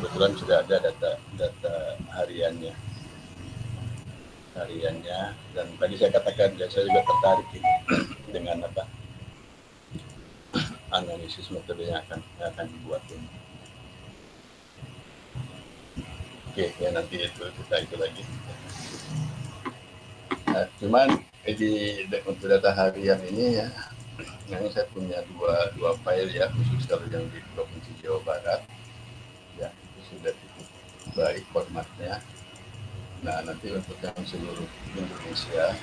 kebetulan sudah ada data hariannya, dan tadi saya katakan ya, saya juga tertarik ini dengan analisis metode yang akan dibuat ini. Oke, ya nanti itu lagi. Nah, cuman untuk data harian ini ya, memang saya punya dua file ya, khusus kalau yang di Provinsi Jawa Barat ya, itu sudah cukup baik formatnya. Nah, nanti untuk yang seluruh Indonesia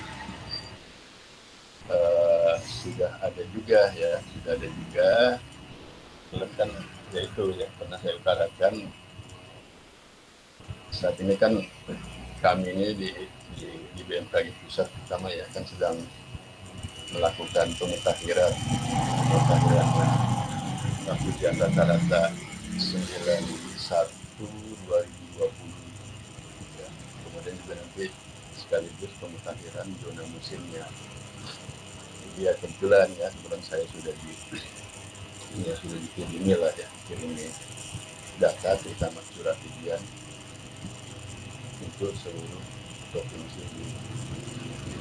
sudah ada juga. Kan yaitu yang pernah saya utarakan, saat ini kan kami ini di BMKG pusat pertama ya, kan sedang melakukan pemutakhiran hujan rata-rata 91/2020 ya. Kemudian juga nanti sekaligus pemutakhiran zona musimnya. Jadi ya kebetulan saya sudah dikirimi data terutama curah hujan untuk seluruh provinsi di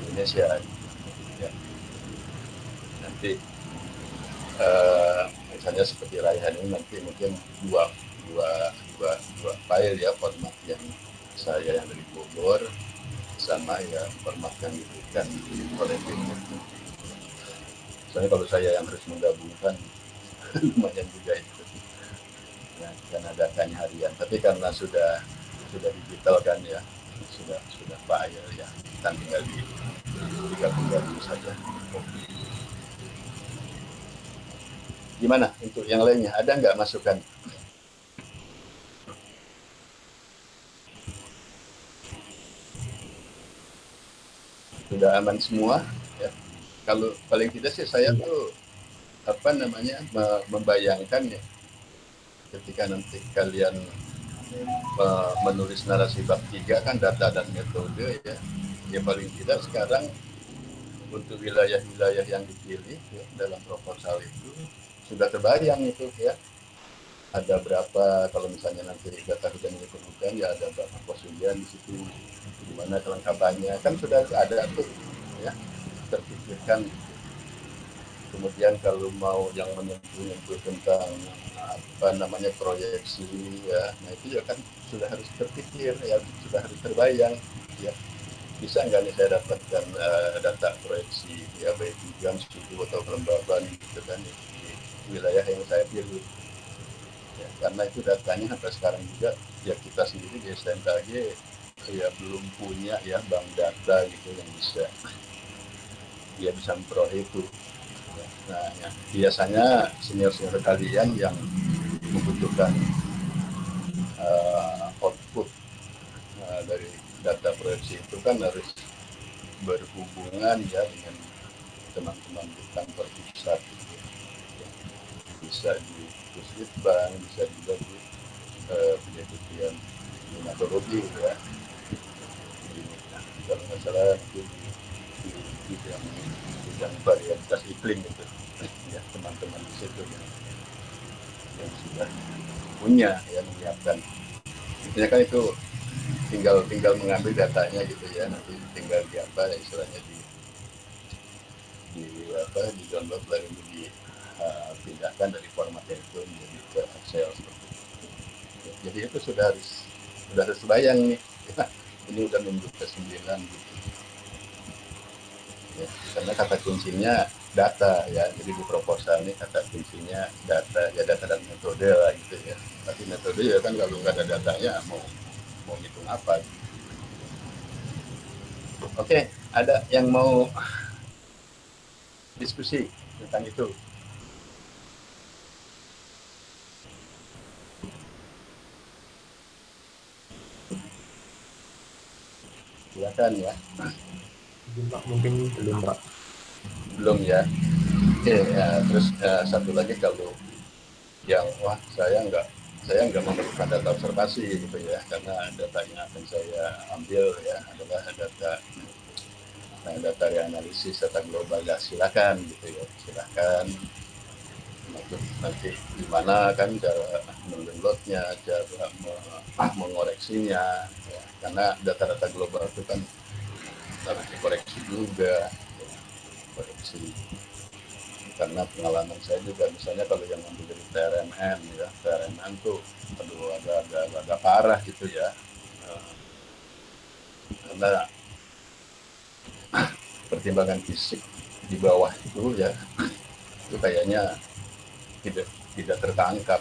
Indonesia ya. Nanti misalnya seperti Raihan ini nanti mungkin dua file ya, format yang saya yang dari Bogor sama ya format yang diberikan oleh tim. Soalnya kalau saya yang harus menggabungkan lumayan juga itu ya, karena datanya harian, tapi karena sudah digital kan ya, sudah file ya, kan tinggal digabung saja. Gimana untuk yang lainnya, ada nggak masukan? Sudah aman semua ya. Kalau paling tidak sih saya tuh membayangkan ya, ketika nanti kalian menulis narasi bab 3 kan data dan metode ya paling tidak sekarang untuk wilayah-wilayah yang dipilih ya, dalam proposal itu sudah terbayang itu ya, ada berapa, kalau misalnya nanti data hujan diperlukan ya ada berapa pos hujan di situ, di mana kelengkapannya kan sudah ada tuh ya, terpikirkan. Kemudian kalau mau yang menyentuh tentang proyeksi ya, nah itu ya kan sudah harus terpikir ya, sudah harus terbayang ya. Bisa nggak nih saya dapatkan data proyeksi ya, baik hujan, suhu atau kelembaban gitu kan di wilayah yang saya pilih ya, karena itu datanya sampai sekarang juga ya kita sendiri di STMKG ya belum punya ya bank data gitu yang bisa memperoleh itu. Nah, ya, biasanya senior kalian yang membutuhkan output dari data proyeksi itu kan harus berhubungan ya dengan teman-teman di kantor pusat gitu. Ya, bisa di Puslitbang, bisa juga di penelitian klimatologi ya. Nah, kalau nggak salah di bidang varietas iklim itu ya, teman-teman di situ yang sudah punya ya, menyiapkan. Intinya kan itu tinggal mengambil datanya gitu ya, nanti tinggal istilahnya di download lalu dipindahkan dari formatnya itu menjadi ke Excel seperti itu. Ya, jadi itu sudah harus bayang nih ya, ini udah minggu ke-9 gitu ya, karena kata kuncinya data ya, jadi di proposal ini kata kuncinya data ya, data dan metode lah gitu ya. Tapi metode ya kan kalau nggak ada datanya mau ngitung apa gitu. Oke, ada yang mau diskusi tentang itu? Silakan ya. Mungkin belum Pak. Belum ya. Oke, ya, terus satu lagi, kalau yang saya nggak memerlukan data observasi gitu ya, karena data yang akan saya ambil ya adalah data reanalisis, data global ya, silakan gitu ya, silakan nanti gimana kan cara mendownloadnya, cara mengoreksinya, ya. Karena data-data global itu kan harus dikoreksi juga, ya. Koreksi. Karena pengalaman saya juga, misalnya kalau yang ngambil dari TRMN, ya, TRMN tuh, aduh agak parah gitu ya. Karena pertimbangan fisik di bawah itu ya, itu kayaknya tidak tidak tertangkap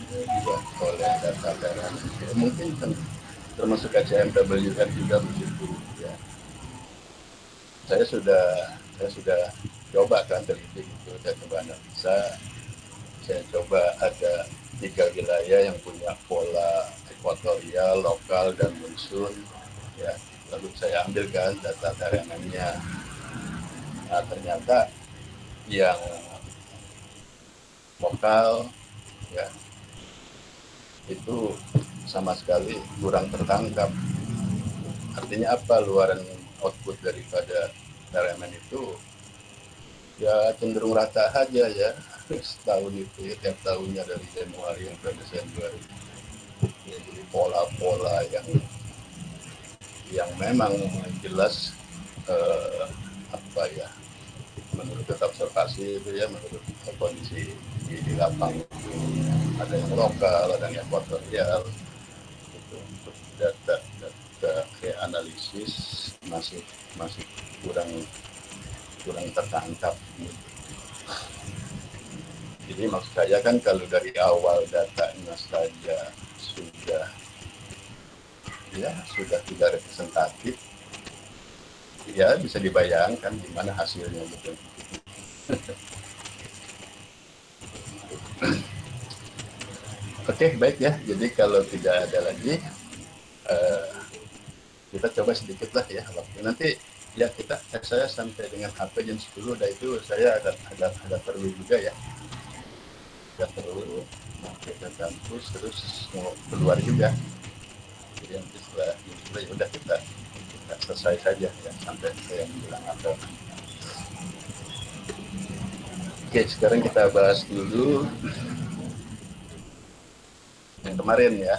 juga oleh data TRMN. Ya, mungkin kan termasuk KCMWR juga begitu ya. Saya sudah coba kan teliti itu, saya coba analisa, saya coba ada 3 wilayah yang punya pola ekuatorial, lokal, dan monsun ya. Lalu saya ambilkan data TRMN-nya. Nah, ternyata yang lokal ya itu sama sekali kurang tertangkap. Artinya apa? Luaran output daripada TRMN itu ya cenderung rata aja ya, setahun itu ya, tiap tahunnya dari Januari sampai Desember ya. Jadi pola-pola yang memang jelas apa ya, menurut data observasi itu ya, menurut kondisi di lapang itu ada yang lokal, ada yang ekuatorial gitu. Untuk data kayak analisis masih masih kurang kurang tertangkap gitu. Jadi maksud saya kan kalau dari awal datanya saja sudah sudah tidak representatif, ya bisa dibayangkan gimana hasilnya gitu. Oke, baik ya. Jadi kalau tidak ada lagi, uh, kita coba sedikit lah ya waktu nanti ya. Saya sampai dengan HP jam 10, dan itu saya ada perlu juga ya, ada perlu mau ke kampus terus mau keluar juga. Jadi nanti setelah ya udah kita selesai saja ya sampai saya bilang apa. Oke, sekarang kita bahas dulu yang kemarin ya.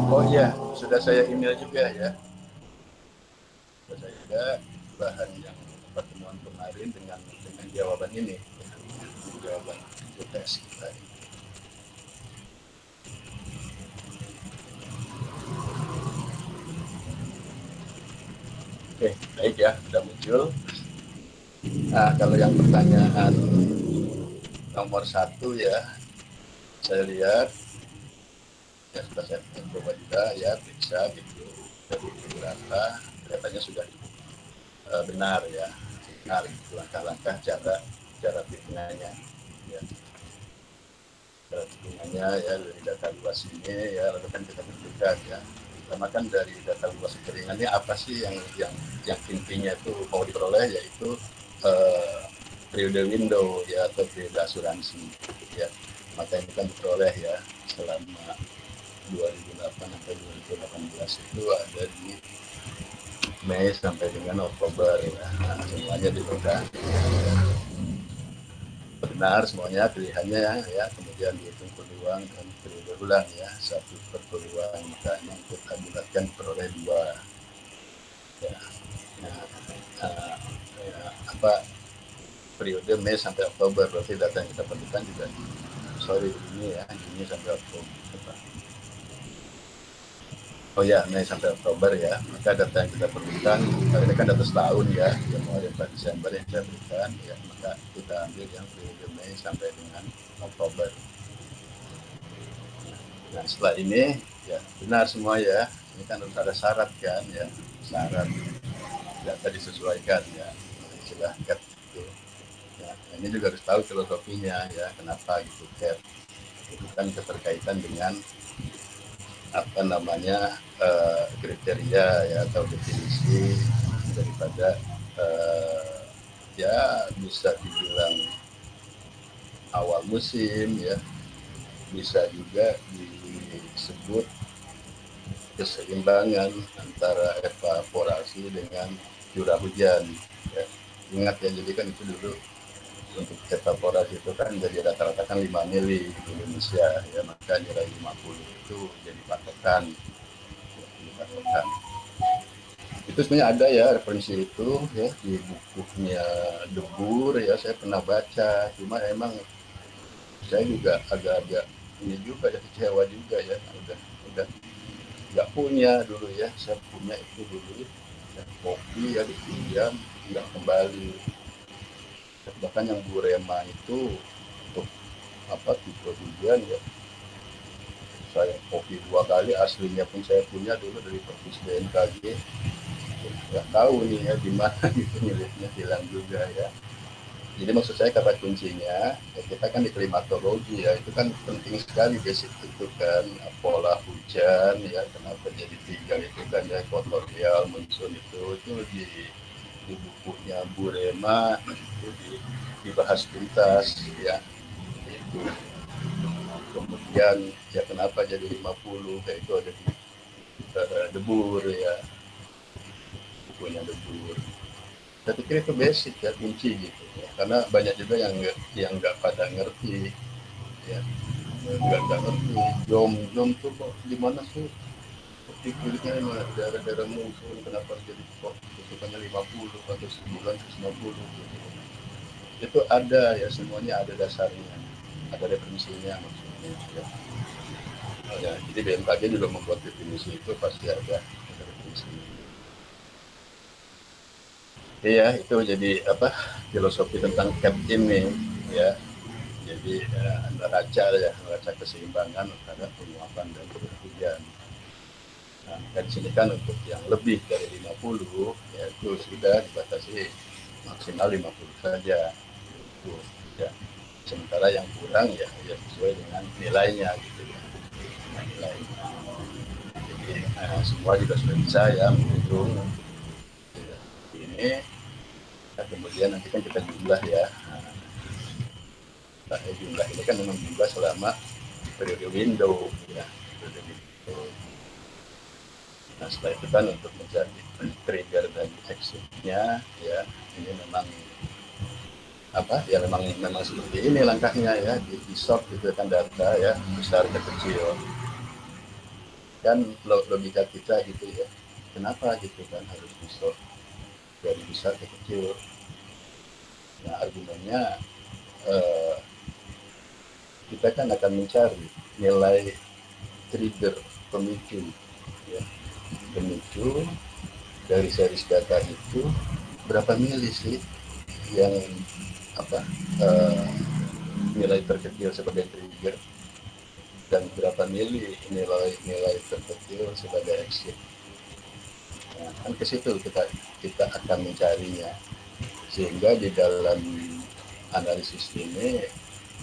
Oh iya, sudah saya email juga ya. Sudah saya juga bahan yang pertemuan kemarin dengan jawaban ini, ya, jawaban UTS kita. Oke, baik ya, sudah muncul. Nah, kalau yang pertanyaan nomor 1 ya, saya lihat ya sudah saya coba juga ya, periksa gitu dari beberapa, kelihatannya sudah benar ya, benar gitu, langkah-langkah cara perhitungannya ya, cara perhitungannya ya dari data luas ini ya. Lalu kan kita tentukan ya, pertama kan dari data luas kekeringannya apa sih yang intinya itu mau diperoleh, yaitu periode window ya, atau periode asuransi ya. Maka ini kan diperoleh ya selama 2008 sampai 2018 itu ada di Mei sampai dengan Oktober ya. Nah, semuanya dibuka benar semuanya pilihannya ya, kemudian dihitung peluang dan periode ulang ya, 1 per peluang, maka ini kita bulatkan peroleh 2 ya. Nah, ya, apa periode Mei sampai Oktober, berarti data yang kita perlukan juga ini ya, Juni sampai Oktober. Oh ya, Mei sampai Oktober ya. Maka data yang kita perlukan, ini kan data setahun ya, Januari sampai Desember yang saya berikan ya, maka kita ambil yang periode Mei sampai dengan Oktober. Nah, setelah ini ya benar semua ya. Ini kan harus ada syarat kan ya, syarat data disesuaikan ya, istilah CAT itu. Ya, ini juga harus tahu filosofinya ya, kenapa gitu CAT. Itu kan keterkaitan dengan apa namanya kriteria ya, atau definisi daripada ya bisa dibilang awal musim ya, bisa juga disebut keseimbangan antara evaporasi dengan curah hujan ya. Ingat ya, jadi kan itu dulu untuk cetapora itu kan jadi rata-rata kan 5 mili di Indonesia ya, maka nilai 50 itu jadi patokan. Itu sebenarnya ada ya referensi itu ya di bukunya Debur ya, saya pernah baca, cuma emang saya juga agak-agak ini juga ya, kecewa juga ya, udah nggak punya dulu ya, saya punya itu dulu ya, kopi ya dipinjam nggak kembali, bahkan yang Burema itu untuk apa tipe hujan ya, saya kopi 2 kali, aslinya pun saya punya dulu dari perpus BMKG, nggak tahu nih ya di mana gitu, miliknya hilang juga ya. Jadi maksud saya kata kuncinya, ya kita kan di klimatologi ya, itu kan penting sekali basic itu kan, pola hujan ya, kenapa jadi 3 itu kan ya, equatorial, monsoon itu di bukunya Burema itu dibahas tuntas ya, itu. Kemudian ya kenapa jadi 50, ya itu ada di Debur ya, bukunya Debur. Saya pikir itu basic ya, kunci gitu ya. Karena banyak juga yang nggak pada ngerti ya, nggak ngerti jom tuh kok gimana sih dipilihnya daerah-daerah musuh, kenapa jadi kok tutupannya 50 atau sebulan 50 gitu. Itu ada ya, semuanya ada dasarnya, ada definisinya maksudnya ya. Ya, jadi BMKG juga membuat definisi itu pasti ada definisinya. Iya, itu jadi apa, filosofi tentang CAP ini ya. Jadi neraca keseimbangan antara penguapan dan curah hujan. Nah, dari sini kan untuk yang lebih dari 50 ya itu sudah dibatasi maksimal 50 saja. Itu ya. Sementara yang kurang ya sesuai dengan nilainya gitu ya. Nilainya. Jadi semua juga sudah bisa ya menghitung ini. Nah, kemudian nanti kan kita jumlah ya. Nah, jumlah ini kan memang jumlah selama periode window ya, periode window. Nah setelah itu kan untuk mencari trigger dan exitnya ya, ini memang apa ya, memang seperti ini langkahnya ya, di sort gitu kan data ya, besar ke kecil kan, logika kita gitu ya, kenapa gitu kan harus di sort dari besar ke kecil. Nah argumennya eh, kita kan akan mencari nilai trigger, pemicu ya, pemicu dari series data itu berapa mili sih yang apa nilai terkecil sebagai trigger dan berapa mili nilai terkecil sebagai exit. Nah, kan ke situ kita akan mencarinya, sehingga di dalam analisis ini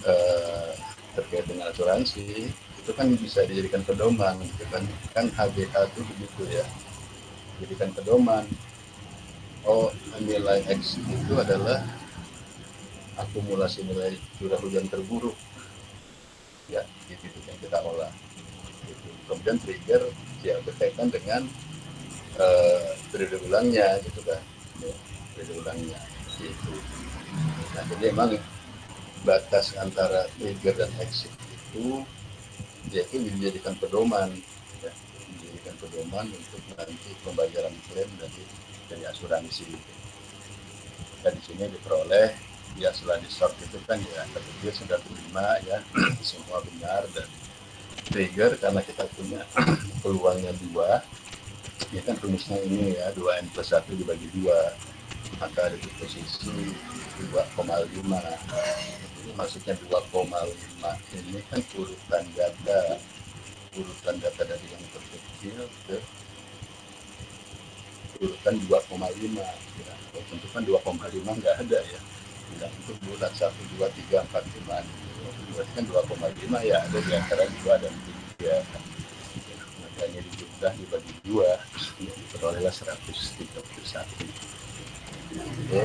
eh, terkait dengan asuransi itu kan bisa dijadikan pedoman gitu kan HBH itu begitu ya, jadikan pedoman. Oh, nilai X itu adalah akumulasi nilai curah hujan terburuk ya, gitu yang kita olah gitu. Kemudian trigger ya berkaitan dengan periode ulangnya gitu kan ya, periode ulangnya gitu. Nah jadi emang batas antara trigger dan exit itu yaitu dijadikan pedoman ya, dijadikan pedoman untuk nanti pembayaran klaim dari asuransi. Dan di sini diperoleh ya, setelah di short itu kan ya terkecil 95 ya, semua benar. Dan trigger karena kita punya peluangnya 2 ya kan, rumusnya ini ya, 2n+1 dibagi 2, maka ada di posisi 2,5. Ini maksudnya 2,5 ini kan urutan data dari yang terkecil ke urutan 2,5 ya. Kalau tentu kan 2,5 nggak ada ya, tidak untuk bulan 1, 2, 3, 4, 5 berarti kan 2,5 ya ada di antara 2 dan 3, makanya dijumlah dibagi 2 ya, diperolehlah 131. Oke,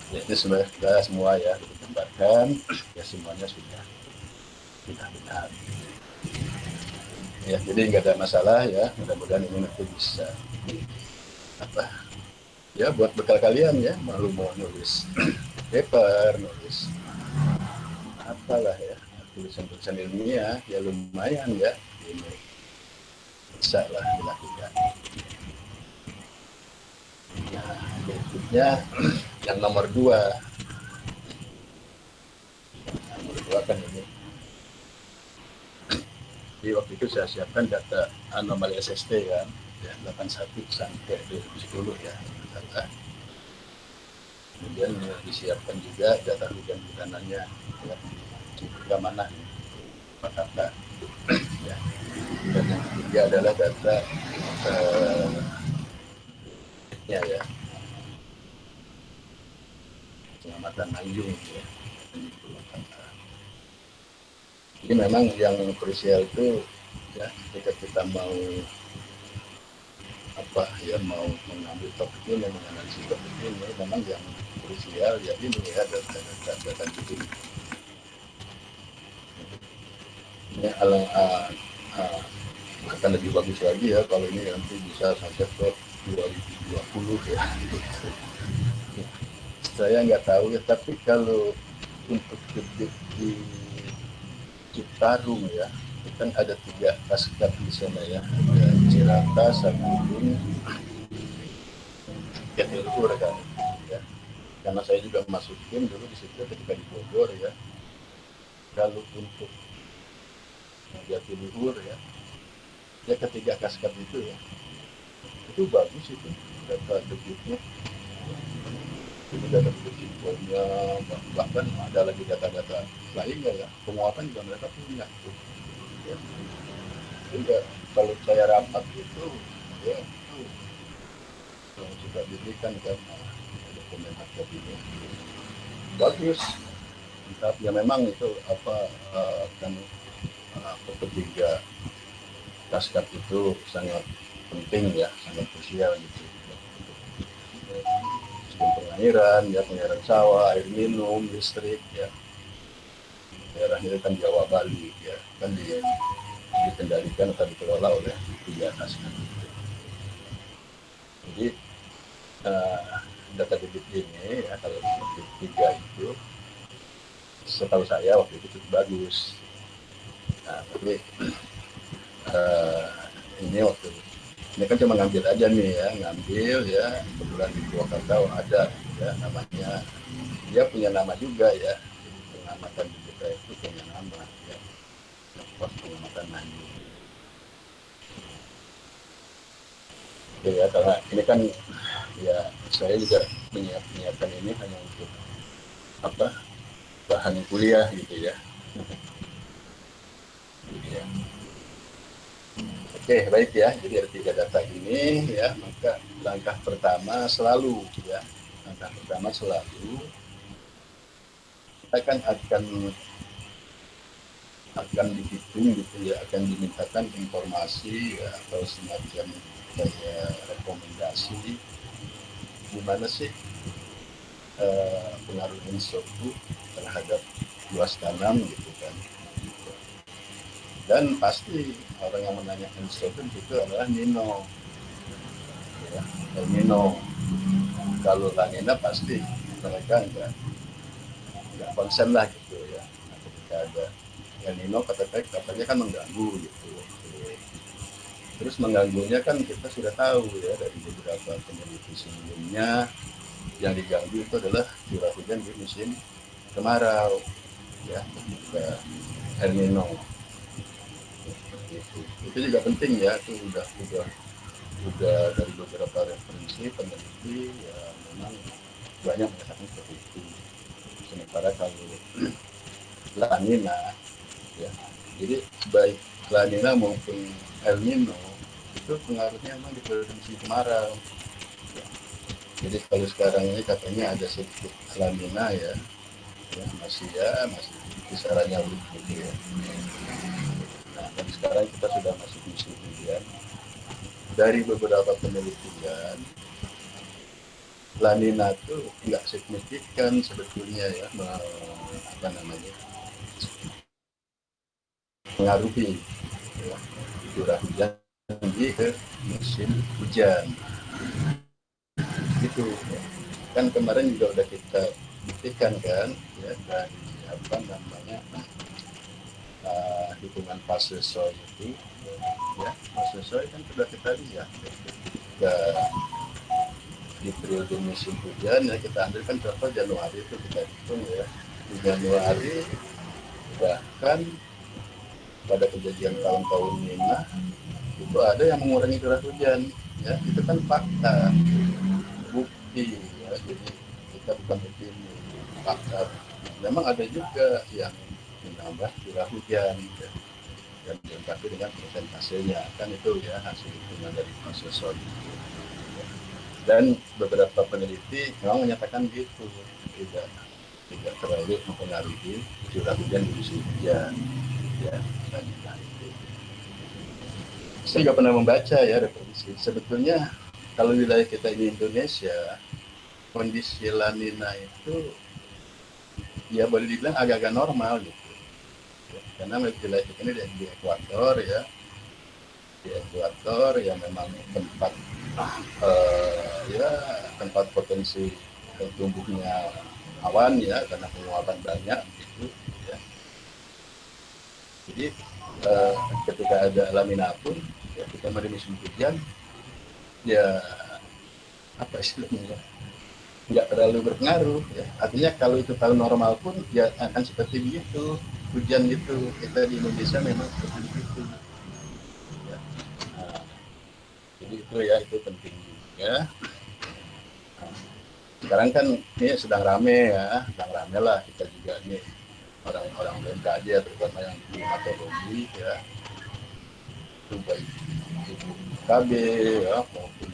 jadi sudah semua ya ditambahkan ya, semuanya sudah benar ya, jadi nggak ada masalah ya, mudah-mudahan ini nanti bisa apa ya buat bekal kalian ya, malu mau nulis paper, nulis apalah ya, tulisan-tulisan ilmiah ya lumayan ya, ini bisa lah dilakukan. Nah, berikutnya yang nomor dua kan ini. Jadi waktu itu saya siapkan data anomali SST kan, ya 81 sampai 2010 ya. Data. Kemudian disiapkan juga data hujan bulanannya ya, di keamanan Jakarta. Ya. Dan yang ketiga adalah data ya pengamatan Tanjung ya. Jadi memang yang krusial itu ya ketika kita mau mau mengambil topik ini, menganalisis topik ini, memang yang krusial ya ini ya data Tanjung. Ini akan lebih bagus lagi ya kalau ini nanti bisa sampai ke 2020 ya. Saya nggak tahu ya, tapi kalau untuk di Citarum ya, itu kan ada 3 kaskad di sana ya, ada Cirata, Saguling, Jatiluhur kan. Ya. Karena saya juga masukin dulu di situ ketika di Bogor ya. Kalau untuk Jatiluhur ya, ya ketiga kaskad itu ya, itu bagus itu data debitnya. Ini data debitnya, bahkan ada lagi data-data lainnya ya, penguapan juga mereka punya. Ya. Juga kalau saya rapat itu ya itu sudah diberikan kan dokumen hak ini bagus. Tapi ya memang itu kan ketiga kaskad itu sangat penting ya, sangat krusial gitu. Sistem pengairan sawah, air minum, listrik ya. Daerah ini kan Jawa Bali ya, kan dikendalikan atau dikelola oleh 3 kaskad. Jadi data debit ini ya, kalau debit 3 itu setahu saya waktu itu cukup bagus. Nah, tapi ini waktu ini kan cuma ngambil aja nih ya, kebetulan di Purwakarta ada ya namanya, dia punya nama juga ya, pengamatan di kita itu punya nama ya, pos pengamatan Nanjung. Oke ya, karena ini kan ya saya juga menyiapkan ini hanya untuk bahan kuliah gitu ya. Ya. Oke, baik ya. Jadi ada 3 data ini ya, maka langkah pertama selalu kita kan akan dihitung gitu ya, akan dimintakan informasi ya, atau semacam kayak rekomendasi gimana sih pengaruh insuku terhadap luas tanam gitu kan. Dan pasti orang yang menanyakan sesuatu itu adalah Nino ya, El Nino. Kalau La Nina pasti mereka nggak konsen lah gitu ya. Nah, ketika ada El Nino katanya kan mengganggu gitu. Terus mengganggunya kan kita sudah tahu ya dari beberapa peneliti sebelumnya, yang diganggu itu adalah curah hujan di musim kemarau ya, ketika El Nino. Itu juga penting ya, itu udah dari beberapa referensi peneliti ya, memang banyak mengatakan seperti itu. Sementara kalau La Nina ya, jadi baik La Nina maupun El Nino itu pengaruhnya memang di produksi kemarau ya. Jadi kalau sekarang ini katanya ada sedikit La Nina ya masih kisarannya gitu ya. Nah, dan sekarang kita sudah masuk musim hujan. Dari beberapa penelitian, La Nina itu nggak signifikan sebetulnya ya, mengaruhi ya, curah hujan di musim hujan. gitu ya. Kan kemarin juga udah kita buktikan kan ya, dari apa namanya hitungan fase soy itu ya, fase soy kan sudah kita lihat ya, di periode musim hujan ya, kita ambil kan contoh Januari itu kita hitung ya, di Januari bahkan pada kejadian tahun-tahun Nina itu ada yang mengurangi curah hujan ya, itu kan fakta, bukti ya, jadi kita bukan opini, fakta. Memang ada juga yang menambah curah hujan ya, dan dilengkapi dengan persentasenya kan itu ya, hasil hitungan dari proses soil. Dan beberapa peneliti memang menyatakan gitu, tidak tidak terlalu mempengaruhi curah hujan di musim hujan ya. Dan itu saya juga pernah membaca ya referensi, sebetulnya kalau wilayah kita ini Indonesia, kondisi La Nina itu ya boleh dibilang agak-agak normal gitu ya, karena wilayah kita ini di ekuator ya, di ekuator yang memang tempat ya tempat potensi tumbuhnya awan ya, karena penguapan banyak gitu ya. Jadi ketika ada lamina pun ya, kita pada musim hujan ya, apa istilahnya ya, nggak terlalu berpengaruh ya. Artinya kalau itu tahun normal pun ya akan seperti begitu, hujan gitu, kita di Indonesia memang seperti itu ya. Nah, jadi itu ya, itu penting juga. Nah, sekarang kan ini sedang rame ya, sedang rame lah kita juga nih, orang-orang BMKG terutama yang di klimatologi ya, itu baik itu KB ya maupun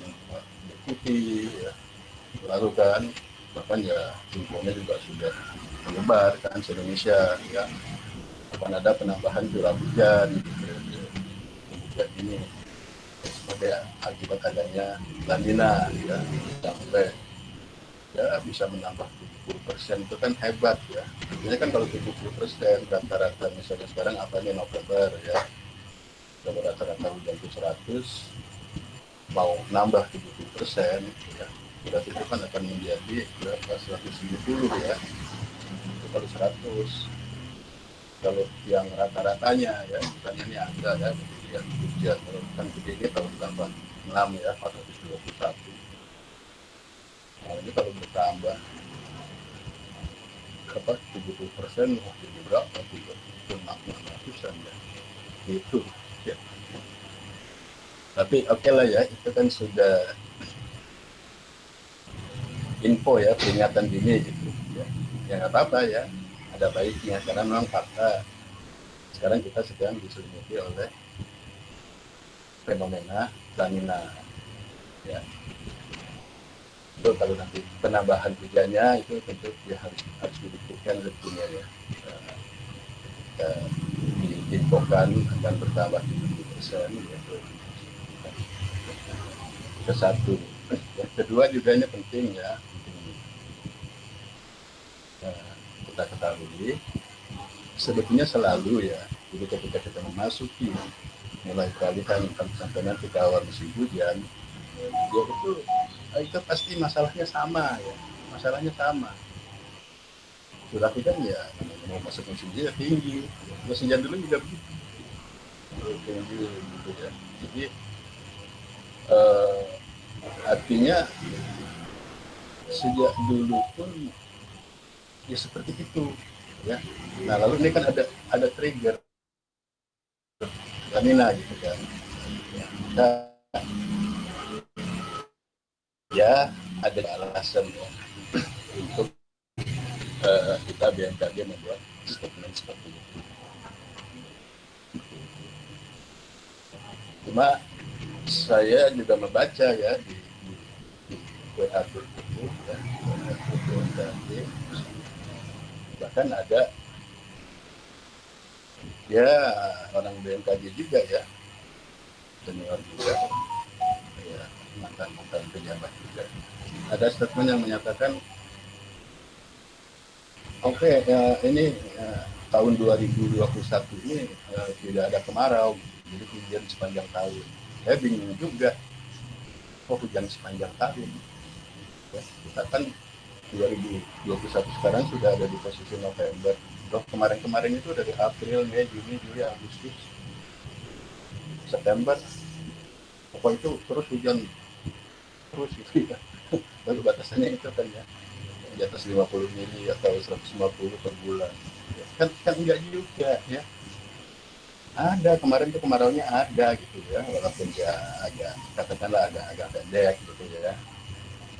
deputi ya, lalu kan bahkan ya infonya juga sudah menyebar kan se Indonesia ya, akan ada penambahan curah hujan hujan ini sebagai akibat adanya La Nina ya, sampai ya bisa menambah 70% itu kan hebat ya. Artinya kan kalau 70% rata-rata misalnya sekarang apa nih November ya, kalau rata-rata hujan itu 100, mau nambah 70% ya, berarti itu kan akan menjadi berapa, 170 ya, itu kalau 100. Kalau yang rata-ratanya ya, misalnya ini ada ya, kemudian hujan kan gede ini kalau tambah 6 ya, 421. Nah ini kalau bertambah apa 70%, jadi berapa, 600-an ya itu ya. Tapi oke lah ya, itu kan sudah info ya, peringatan dini gitu ya, ya nggak apa-apa ya, ada baiknya karena memang fakta sekarang kita sedang diselimuti oleh fenomena La Nina ya. Itu kalau nanti penambahan hujannya itu tentu ya harus dibuktikan tentunya ya, diinfokan akan bertambah 70% yaitu ke satu. Yang kedua juga ini penting ya, kita ketahui sebetulnya selalu ya, jadi ketika kita memasuki mulai peralihan sampai nanti ke awal musim hujan ya, itu pasti masalahnya sama ya, masalahnya sama, curah hujan ya mau masuk musim hujan tinggi, musim hujan dulu juga begitu tinggi gitu ya. Jadi artinya sejak dulu pun ya seperti itu ya. Nah lalu ini kan ada trigger lanina gitu kan ya, ya ada alasan ya untuk kita BMKG membuat statement seperti itu. Cuma saya juga membaca ya di WA group itu ya, BMKG, bahkan ada ya orang BMKG juga ya, senior juga ya, mantan pejabat juga, ada statement yang menyatakan oke, ini tahun 2021 ini tidak ada kemarau, jadi hujan sepanjang tahun. Saya bingung juga, kok hujan sepanjang tahun? ya. Kita kan 2021 sekarang sudah ada di posisi November. Loh, kemarin-kemarin itu dari April, Mei, Juni, Juli, Agustus, September, pokoknya itu terus hujan terus gitu ya. Baru batasannya itu kan ya, di atas 50 mili atau 150 per bulan. Ya, kan enggak juga ya. Ada kemarin tuh kemaraunya ada gitu ya, walaupun dia agak katakanlah agak pendek gitu ya.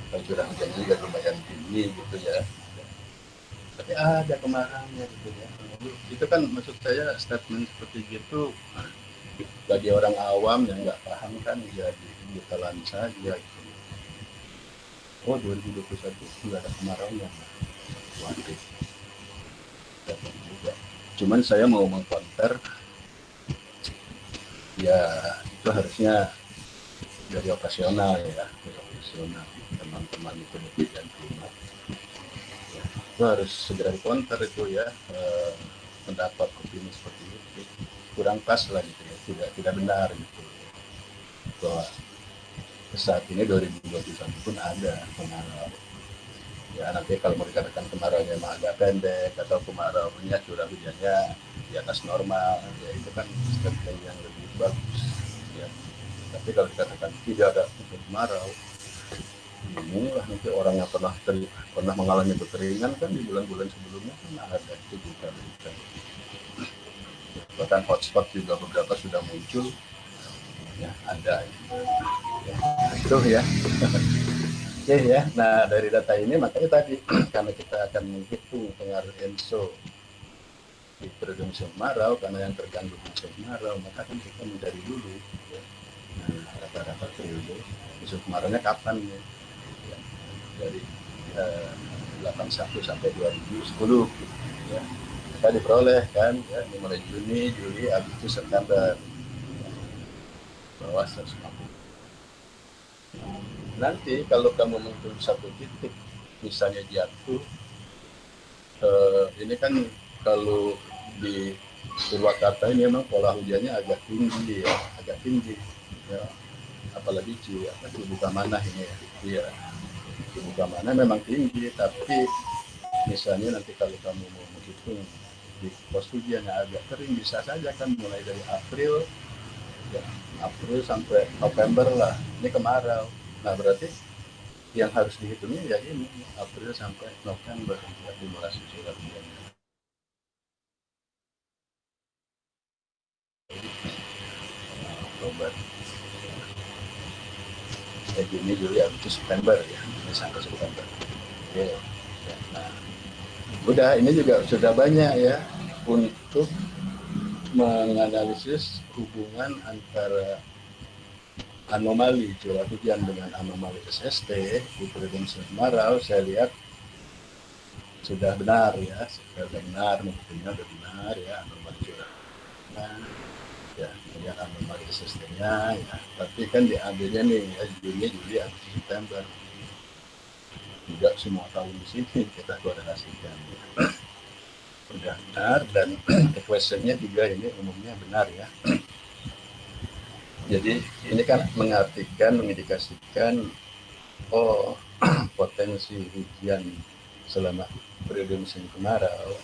Kalau curah hujan juga lumayan tinggi gitu ya. Tapi ada kemaraunya gitu ya. Itu kan maksud saya statement seperti gitu bagi orang awam yang nggak paham kan jadi ditelan saja gitu. Oh 2021 nggak ada kemarau yang waduh juga. Cuman saya mau mengkonter ya itu harusnya dari operasional ya, dari operasional teman-teman itu dan klimat ya, itu harus segera dikonter itu ya pendapat opini seperti itu kurang pas lah gitu ya, tidak benar gitu bahwa saat ini 2021 pun ada kemarau ya. Nanti kalau mau dikatakan kemaraunya emang agak pendek atau kemaraunya curah hujannya di atas normal ya itu kan statement yang lebih bagus ya. Tapi kalau dikatakan tidak ada kemarau, bingung lah nanti orang yang pernah mengalami kekeringan kan di bulan-bulan sebelumnya kan ada itu juga. Bahkan hotspot juga beberapa sudah muncul ya ada ya, itu ya. Oke ya, nah dari data ini makanya tadi karena kita akan menghitung pengaruh ENSO di periode musim kemarau, karena yang terganggu musim kemarau maka kan kita mencari dulu ya. Nah, rata-rata periode musim kemaraunya kapan ya, ya dari 81 sampai 2010 ya. Kita diperoleh kan ya, mulai Juni, Juli, Agustus, September bawah 150. Nanti kalau kamu menghitung satu titik misalnya jatuh ini kan kalau di Purwakarta ini memang pola hujannya agak tinggi ya, agak tinggi ya, apalagi Cibuka Manah ini ya, Cibuka Manah memang tinggi, tapi misalnya nanti kalau kamu mau menghitung di pos hujan yang agak kering bisa saja kan mulai dari April ya, April sampai November lah ini kemarau. Nah berarti yang harus dihitungnya ya ini April sampai November akumulasi curah hujannya. Oktober, Juni, Juli, Agustus, September ya, ini sampai September. Oke, ya, nah, udah ini juga sudah banyak ya untuk menganalisis hubungan antara anomali curah hujan dengan anomali SST di periode musim kemarau. Saya lihat sudah benar ya, sudah benar, mungkinnya sudah benar ya anomali curah hujan ya, kemudian anomali SST-nya ya, tapi kan diambilnya nih ya, Juni, Juli, Agustus, September, tidak semua tahun di sini kita korelasikan ya. Sudah benar dan equation-nya juga ini umumnya benar ya. Jadi ini kan mengartikan, mengindikasikan oh potensi hujan selama periode musim kemarau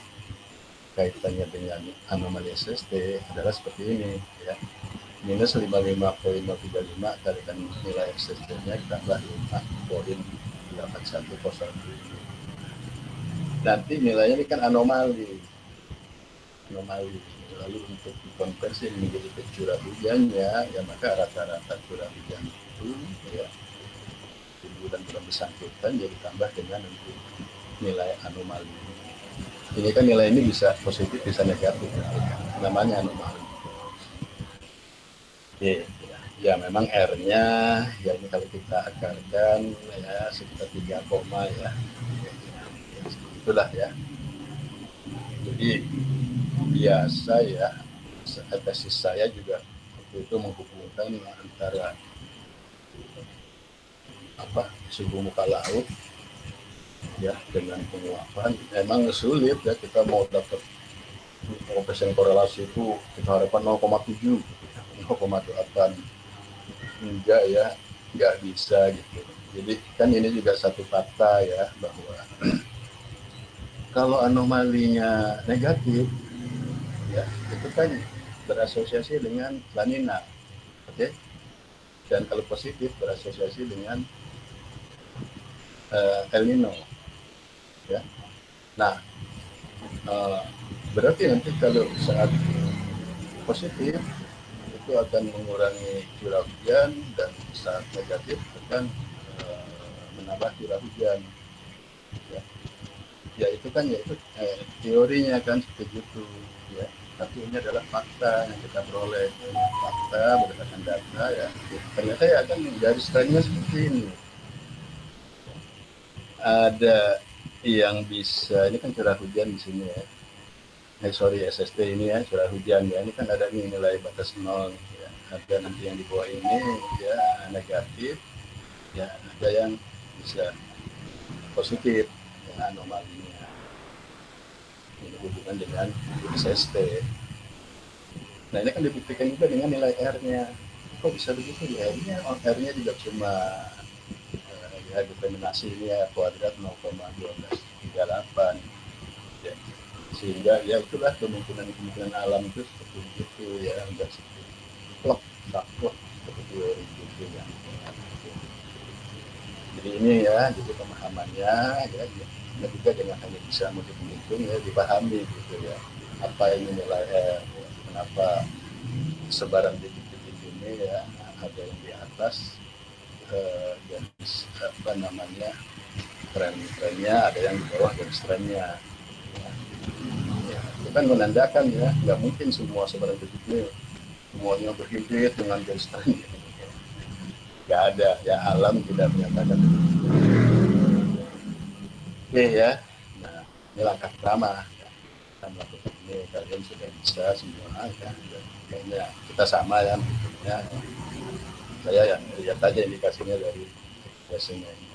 kaitannya dengan anomali SST adalah seperti ini ya. Minus 55,35 kalikan nilai SST-nya ditambah 5,8101. Nanti nilainya ini kan anomali. Lalu untuk dikonversi menjadi curah hujannya ya maka rata-rata curah hujan itu ya di bulan-bulan bersangkutan jadi tambah dengan untuk nilai anomali. Ini kan nilai ini bisa positif bisa negatif ya. Namanya anomali. Oke, ya memang R-nya ya ini kalau kita akarkan ya sekitar 3, ya. Itulah ya. Jadi biasa ya tesis saya juga waktu itu menghubungkan antara suhu muka laut ya dengan penguapan. Memang sulit ya kita mau dapat koefisien korelasi itu kita harapkan 0,7 0,8 enggak ya, nggak bisa gitu. Jadi kan ini juga satu fakta ya, bahwa kalau anomalinya negatif, ya itu kan berasosiasi dengan La Nina, oke? Dan kalau positif berasosiasi dengan El Nino, ya. Nah, berarti nanti kalau saat positif itu akan mengurangi curah hujan, dan saat negatif akan menambah curah hujan. Ya, ya itu kan ya itu teorinya kan seperti itu, ya. Tapi ini adalah fakta yang kita peroleh, fakta berdasarkan data, ya. Ternyata ya kan garis trennya seperti ini. Ada yang bisa, ini kan curah hujan di sini ya. SST ini ya, curah hujan ya. Ini kan ada nih nilai batas nol ya. Ada nanti yang di bawah ini ya negatif, ya ada yang bisa positif ya, anomalinya. Ini hubungan dengan SST. Nah ini kan dibuktikan juga dengan nilai R-nya. Kok bisa begitu di R-nya? R-nya juga cuma ya determinasi ini ya kuadrat 0,1238 ya. Sehingga ya itulah kemungkinan alam itu seperti itu ya, enggak seperti plok saklek seperti itu ya. Jadi ini ya, jadi pemahamannya ya, ya juga dengan hanya bisa menghitung ya dipahami gitu ya, apa ini nilai R ya, kenapa sebaran titik-titik ini ya ada yang di atas dan apa namanya tren-trennya, ada yang di bawah garis trennya ya. Ya, itu kan menandakan ya nggak mungkin semua sebaran titik ini semuanya berhimpit dengan garis tren, nggak ada ya, alam tidak menyatakan itu. Oke ya, nah ini langkah pertama ya. Kita melakukan ini, kalian sudah bisa semua ya, kayaknya kita sama ya bentuknya. Saya yang lihat aja indikasinya dari biasanya ini.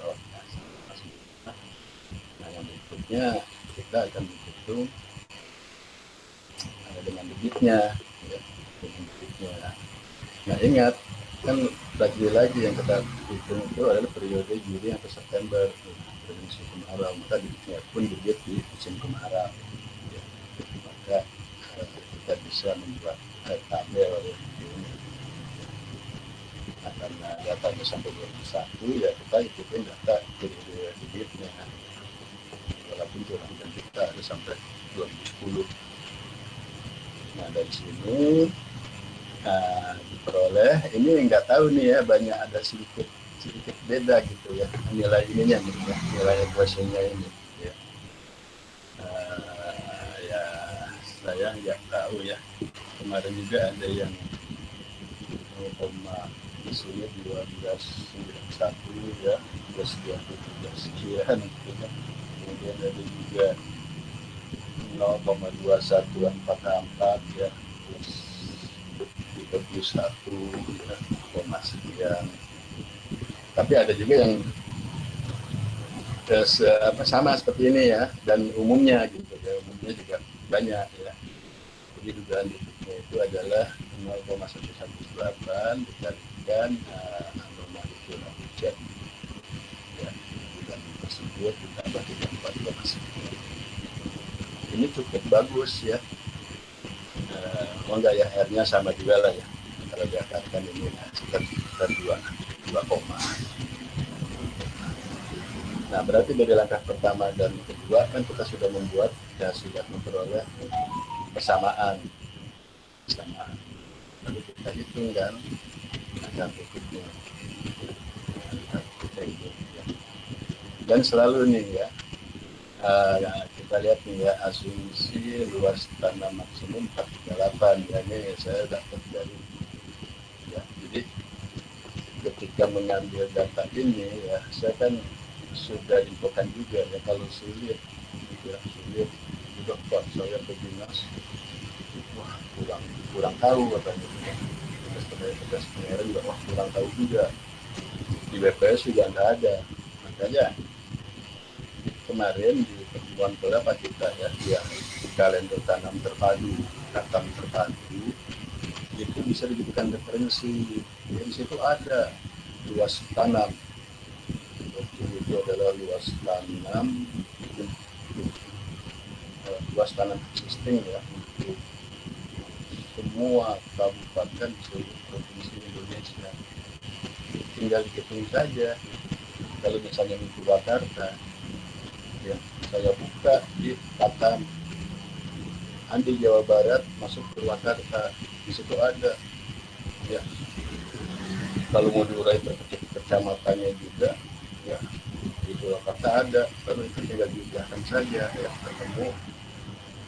Nah yang berikutnya kita akan menghitung dengan debitnya ya, dengan debitnya. Nah ingat kan lagi yang kita hitung itu adalah periode Juli sampai September, periode musim kemarau, maka debitnya pun debit di musim kemarau ya. Maka kita bisa membuat tabel ya. Nah, karena datanya sampai 2001 ya kita ikutin data periode debitnya, walaupun curah hujan kita ada sampai 2010. Nah dari sini diperoleh ini, nggak tahu nih ya, banyak ada sedikit beda gitu ya nilai ininya gitu ya, nilai equationnya ini ya. Ya saya nggak tahu ya, kemarin juga ada yang 0, di sini 1291 ya, 1223 sekian gitu ya. Kemudian ada juga 0,2144 ya, plus 31 ya, koma sekian. Tapi ada juga yang sama seperti ini ya, dan umumnya gitu ya, umumnya juga banyak ya. Jadi dugaan itu adalah 0,118 dikalikan anomali curah hujan ya, bulan tersebut ditambah dengan 4,9. Ini cukup bagus ya. Enggak ya, R-nya sama juga lah ya, kalau diakarkan ini sekitar 2 koma. Nah berarti dari langkah pertama dan kedua kan kita sudah membuat ya, sudah memperoleh persamaan. Lalu kita hitung kan angka berikutnya. Dan selalu nih ya, kita lihat nih ya, asumsi luas tanah maksimum 438 ya, ini saya dapat dari ya. Jadi ketika mengambil data ini ya, saya kan sudah infokan juga ya, kalau sulit ya, sulit udah Pak saya ke dinas, wah kurang tahu katanya, petugas pengeran juga wah kurang tahu juga, di BPS juga nggak ada. Makanya kemarin di pertemuan berapa kita ya, yang kalender tanam terpadu itu bisa dijadikan referensi ya, di situ ada luas tanam adalah luas tanam existing ya untuk semua kabupaten di seluruh provinsi Indonesia. Tinggal dihitung saja. Kalau misalnya di Purwakarta, ya, saya buka di Batam, ambil Jawa Barat, masuk Purwakarta, di situ ada. Ya, kalau mau diurai per kecamatannya juga, ya di Purwakarta ada. Lalu itu tinggal diubahkan saja, ya, ketemu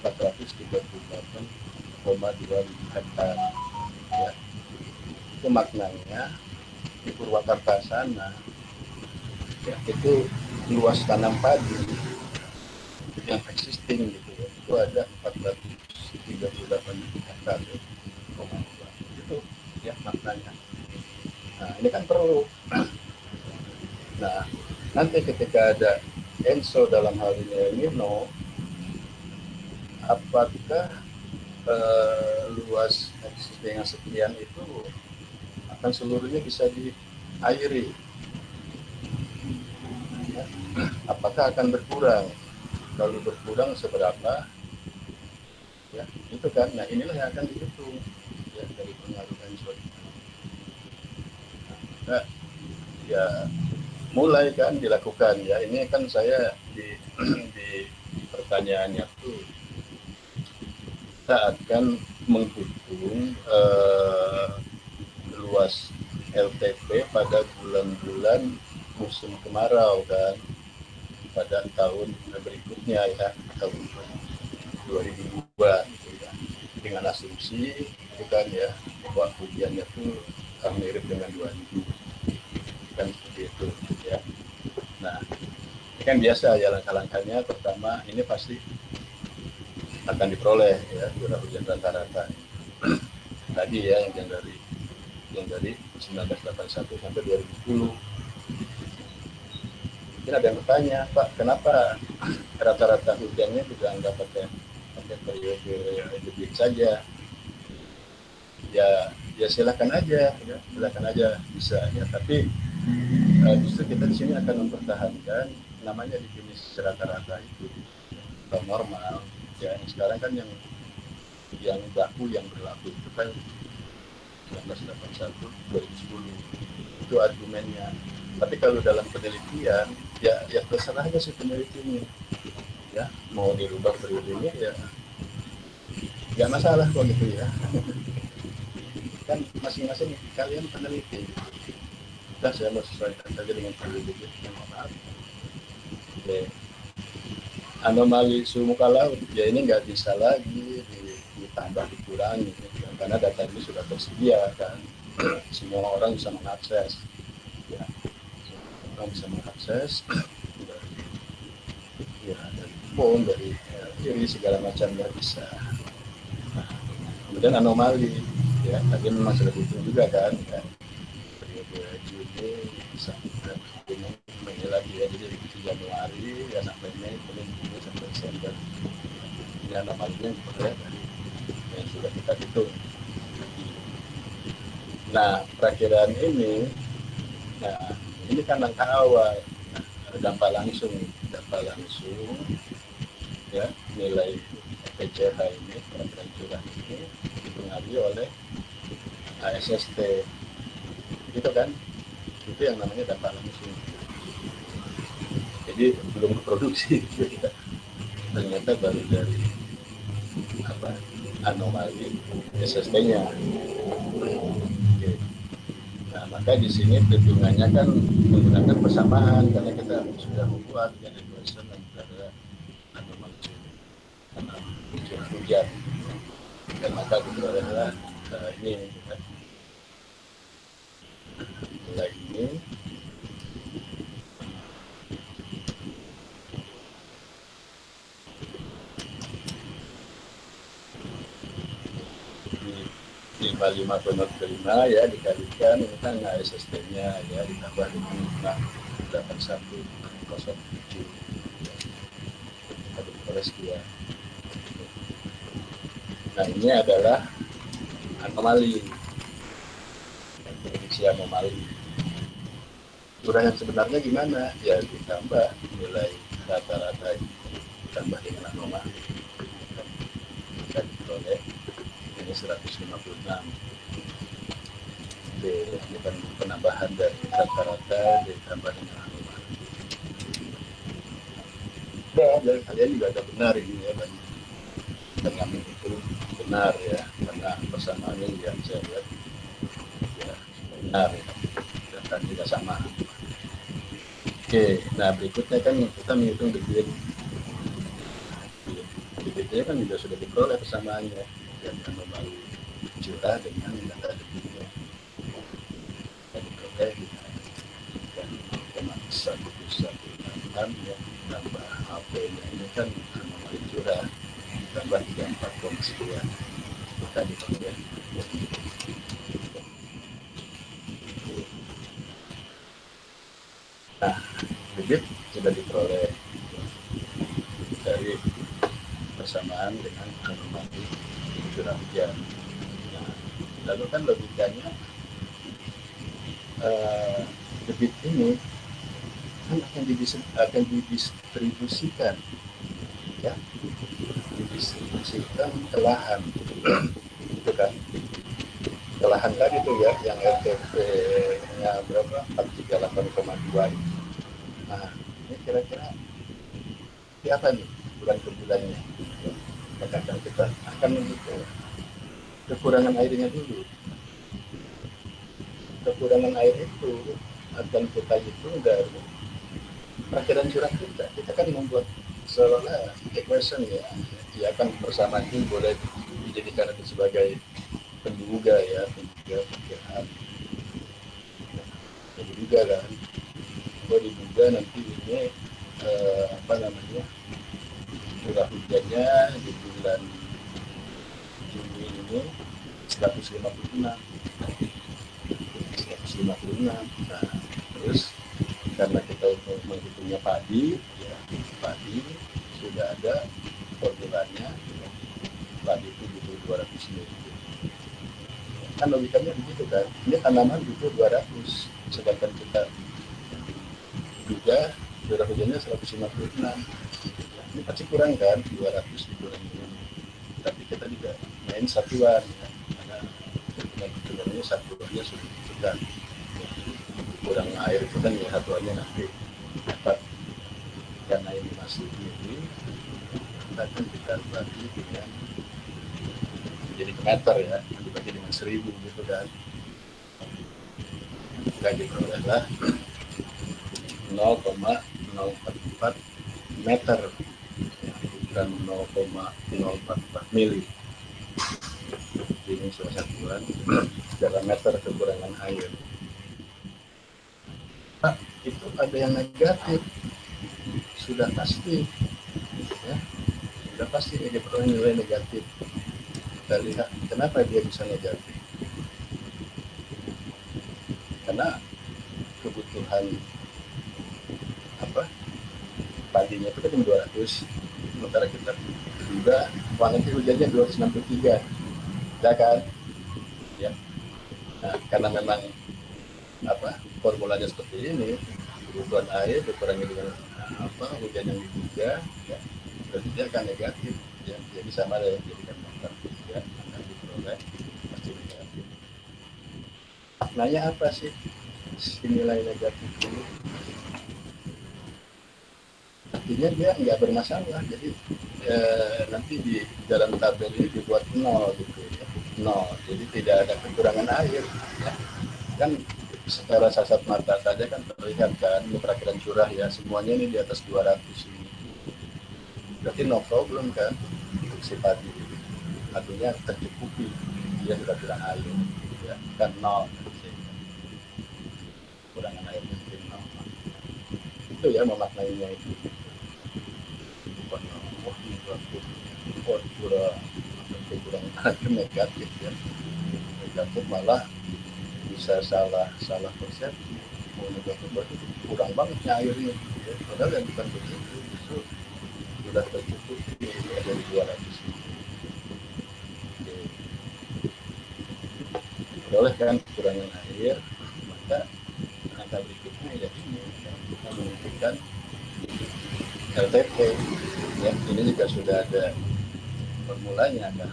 438,2 hektar. Ya, itu maknanya di Purwakarta sana, ya, itu luas tanam padi yang existing gitu ya, itu ada 438 hektar ya, itu ya maknanya. Nah ini kan perlu. Nah nanti ketika ada ENSO dalam hal ini El Nino, apakah luas existing yang sekian itu akan seluruhnya bisa diairi? Ya. Apakah akan berkurang? Kalau berkurang seberapa? Ya, itu kan. Nah, inilah yang akan dihitung ya dari pengaruh ENSO. Nah, ya mulai kan dilakukan ya. Ini kan saya di pertanyaannya tuh kita akan menghitung luas LTP pada bulan-bulan musim kemarau kan pada tahun berikutnya ya, tahun 2002 gitu ya. Dengan asumsi bukan ya bahwa hujannya tuh mirip dengan 2000 kan seperti itu ya. Nah ini kan biasa ya langkah-langkahnya. Pertama ini pasti akan diperoleh ya curah hujan rata-rata tadi ya yang dari 1981 sampai 2010. Mungkin ada yang bertanya, Pak, kenapa rata-rata hujannya juga nggak pakai periode debit saja? Ya silakan aja, ya silakan aja bisa ya. Tapi justru kita di sini akan mempertahankan namanya definisi rata-rata itu atau normal. Ya sekarang kan yang baku yang berlaku itu kan 1981 2010 itu argumennya. Tapi kalau dalam penelitian ya terserah aja sih penelitinya ya, mau dirubah periodenya ya nggak masalah kok gitu ya. Kan masing-masing kalian peneliti. Nah, saya mau sesuaikan saja dengan periode yang maaf. Oke. Anomali suhu muka laut ya ini nggak bisa lagi ditambah dikurangi ya, karena data ini sudah tersedia kan. Semua orang bisa mengakses ya, semua orang bisa mengakses dari phone, dari kiri segala macamnya bisa. Nah, kemudian anomali ya tadi memang sudah dihitung juga kan ya, periode Juni sampai Mei lagi ya, jadi Januari ya sampai Mei, kemudian Juni sampai Desember. Ini anomalinya diperoleh dari yang sudah kita hitung. Nah perakiraan ini, nah ini kan langkah awal. Nah, dampak langsung ya nilai PCH ini, perakiraan curah ini dipengaruhi oleh ASST gitu kan, itu yang namanya dampak langsung. Jadi belum produksi gitu. Ternyata baru dari anomali SST-nya. Oke. Nah maka di sini perhitungannya kan menggunakan persamaan karena kita sudah membuat yang equation antara anomali curah hujan dan maka itu adalah ini kan. Mulai ini di 55,5 ya dikalikan ini kan SST-nya ya ditambah dengan 8107 ada sekian. Nah ini adalah anomali, prediksi anomali. curah yang sebenarnya gimana? Ya ditambah nilai rata-rata, ditambah dengan anomali, bisa diperoleh ini 156. Bukan penambahan dari rata-rata ditambah dengan anomali. Dan kalian juga ada benar ini ya, banyak pengamen itu benar ya, karena persamaannya yang saya lihat ya benar ya, dan tidak sama. Oke, nah berikutnya kan kita menghitung debit. Debitnya kan juga sudah diperoleh persamaannya, yang anomali curah dengan data debitnya. Kita diperoleh dengan 1,116 ya, tambah HP-nya ini kan anomali curah, tambah 34 sekian. Kita diperoleh. Nah, debit sudah diperoleh dari persamaan dengan anomali curah hujan. Nah, lalu kan logikanya debit ini kan akan didistribusikan, ya, didistribusikan ke lahan, gitu kan? Ke lahan tadi tuh ya, yang RTP-nya berapa? 438,2. Nah, ini kira-kira siapa nih bulan ke bulannya? Maka kita akan menghitung kekurangan airnya dulu. Kekurangan air itu akan kita hitung dari perakhiran curah kita. Kita kan membuat seolah equation ya. Ya kan persamaan ini boleh dijadikan sebagai penduga ya, penduga perkiraan. Penduga kan, gue diduga nanti ini apa namanya, curah hujannya di bulan Juni ini 156. Nah, terus karena kita menghitungnya padi, ya padi sudah ada formulanya, padi itu butuh 200 ml. Kan logikanya begitu kan, ini tanaman butuh 200, sedangkan kita juga curah hujannya 156. Ini pasti kurang kan, 200 dikurangi. Tapi kita juga main satuan ya, karena kebetulannya satuannya sudah kurang air itu kan ya satuannya nanti dapat, karena ini masih ini kita kan kita bagi dengan jadi meter ya, dibagi dengan 1000 gitu kan, kita diperolehlah 0,044 meter, bukan 0,044 mili. Ini salah satuan dalam meter kekurangan air. Nah, itu ada yang negatif, sudah pasti ya, sudah pasti dia peroleh nilai negatif. Kita lihat kenapa dia bisa negatif, karena kebutuhan apa padinya itu kan 200, sementara kita juga kuantiti hujannya 263 ya kan ya. Nah, karena memang apa formulanya seperti ini, kebutuhan air dikurangi dengan apa hujan yang diduga ya, berarti dia akan negatif ya, jadi sama ya, jadi kan faktor ya akan diperoleh pasti negatif. Maknanya apa sih nilai negatif ini? Artinya dia nggak bermasalah, jadi nanti di dalam tabel ini dibuat 0 gitu ya, 0, jadi tidak ada kekurangan air ya. Kan secara kasat mata saja kan terlihat kan ini perakhiran curah ya, semuanya ini di atas 200 ini, berarti no problem kan untuk si padi, artinya tercukupi, dia sudah kurang air ya kan, 0 kekurangan air mungkin 0. Itu ya memaknainya itu. Kekurangan air negatif ya, negatif malah bisa salah persepsi. Oh, negatif berarti kurang banget airnya ya. Padahal yang bukan begitu, justru sudah tercukupi dari 200. Oleh kan kekurangan air, maka langkah berikutnya ya ini kita menentukan LTP ya, ini juga sudah ada formulanya kan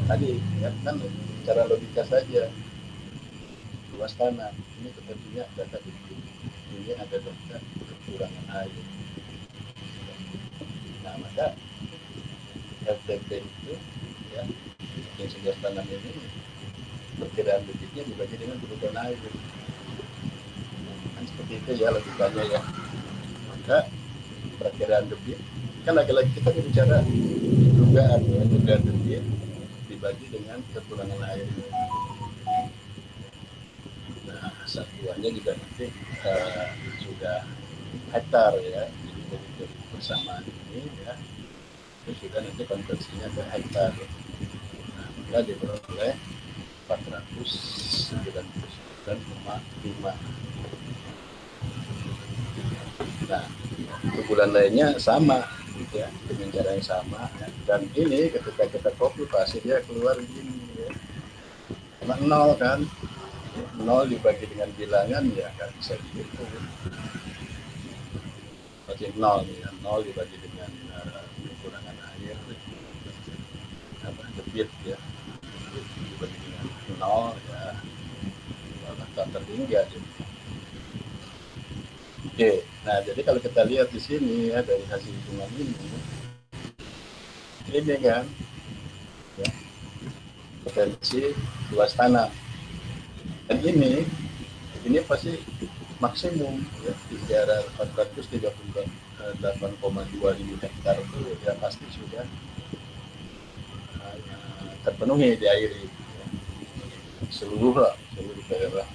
tadi ya kan cara logika saja luas tanah ini tentunya data debit ini ada data kekurangan air. Nah maka LTP itu ya intensitas tanam ini perkiraan debitnya dibagi dengan kebutuhan air kan seperti itu ya logikanya ya. Maka perkiraan debit kan lagi-lagi kita bicara dugaan debit dibagi dengan kekurangan air. Nah satuannya juga nanti sudah hektar ya, jadi dari persamaan ini ya itu sudah nanti konversinya ke hektar. Nah maka diperoleh 499,5. Nah bulan lainnya sama ya dengan cara yang sama ya. Dan ini ketika kita copy pasti dia keluar begini ya. Karena 0 kan 0 dibagi dengan bilangan ya kan bisa begitu pasti 0 ya 0 dibagi dengan kekurangan air apa debit ya dibagi dengan 0 ya tak terhingga gitu. Oke, nah jadi kalau kita lihat di sini ya dari hasil hitungan ini kan ya, potensi luas tanah dan ini pasti maksimum ya 438,2 ribu hektar itu ya pasti sudah terpenuhi diairi ya. seluruh daerah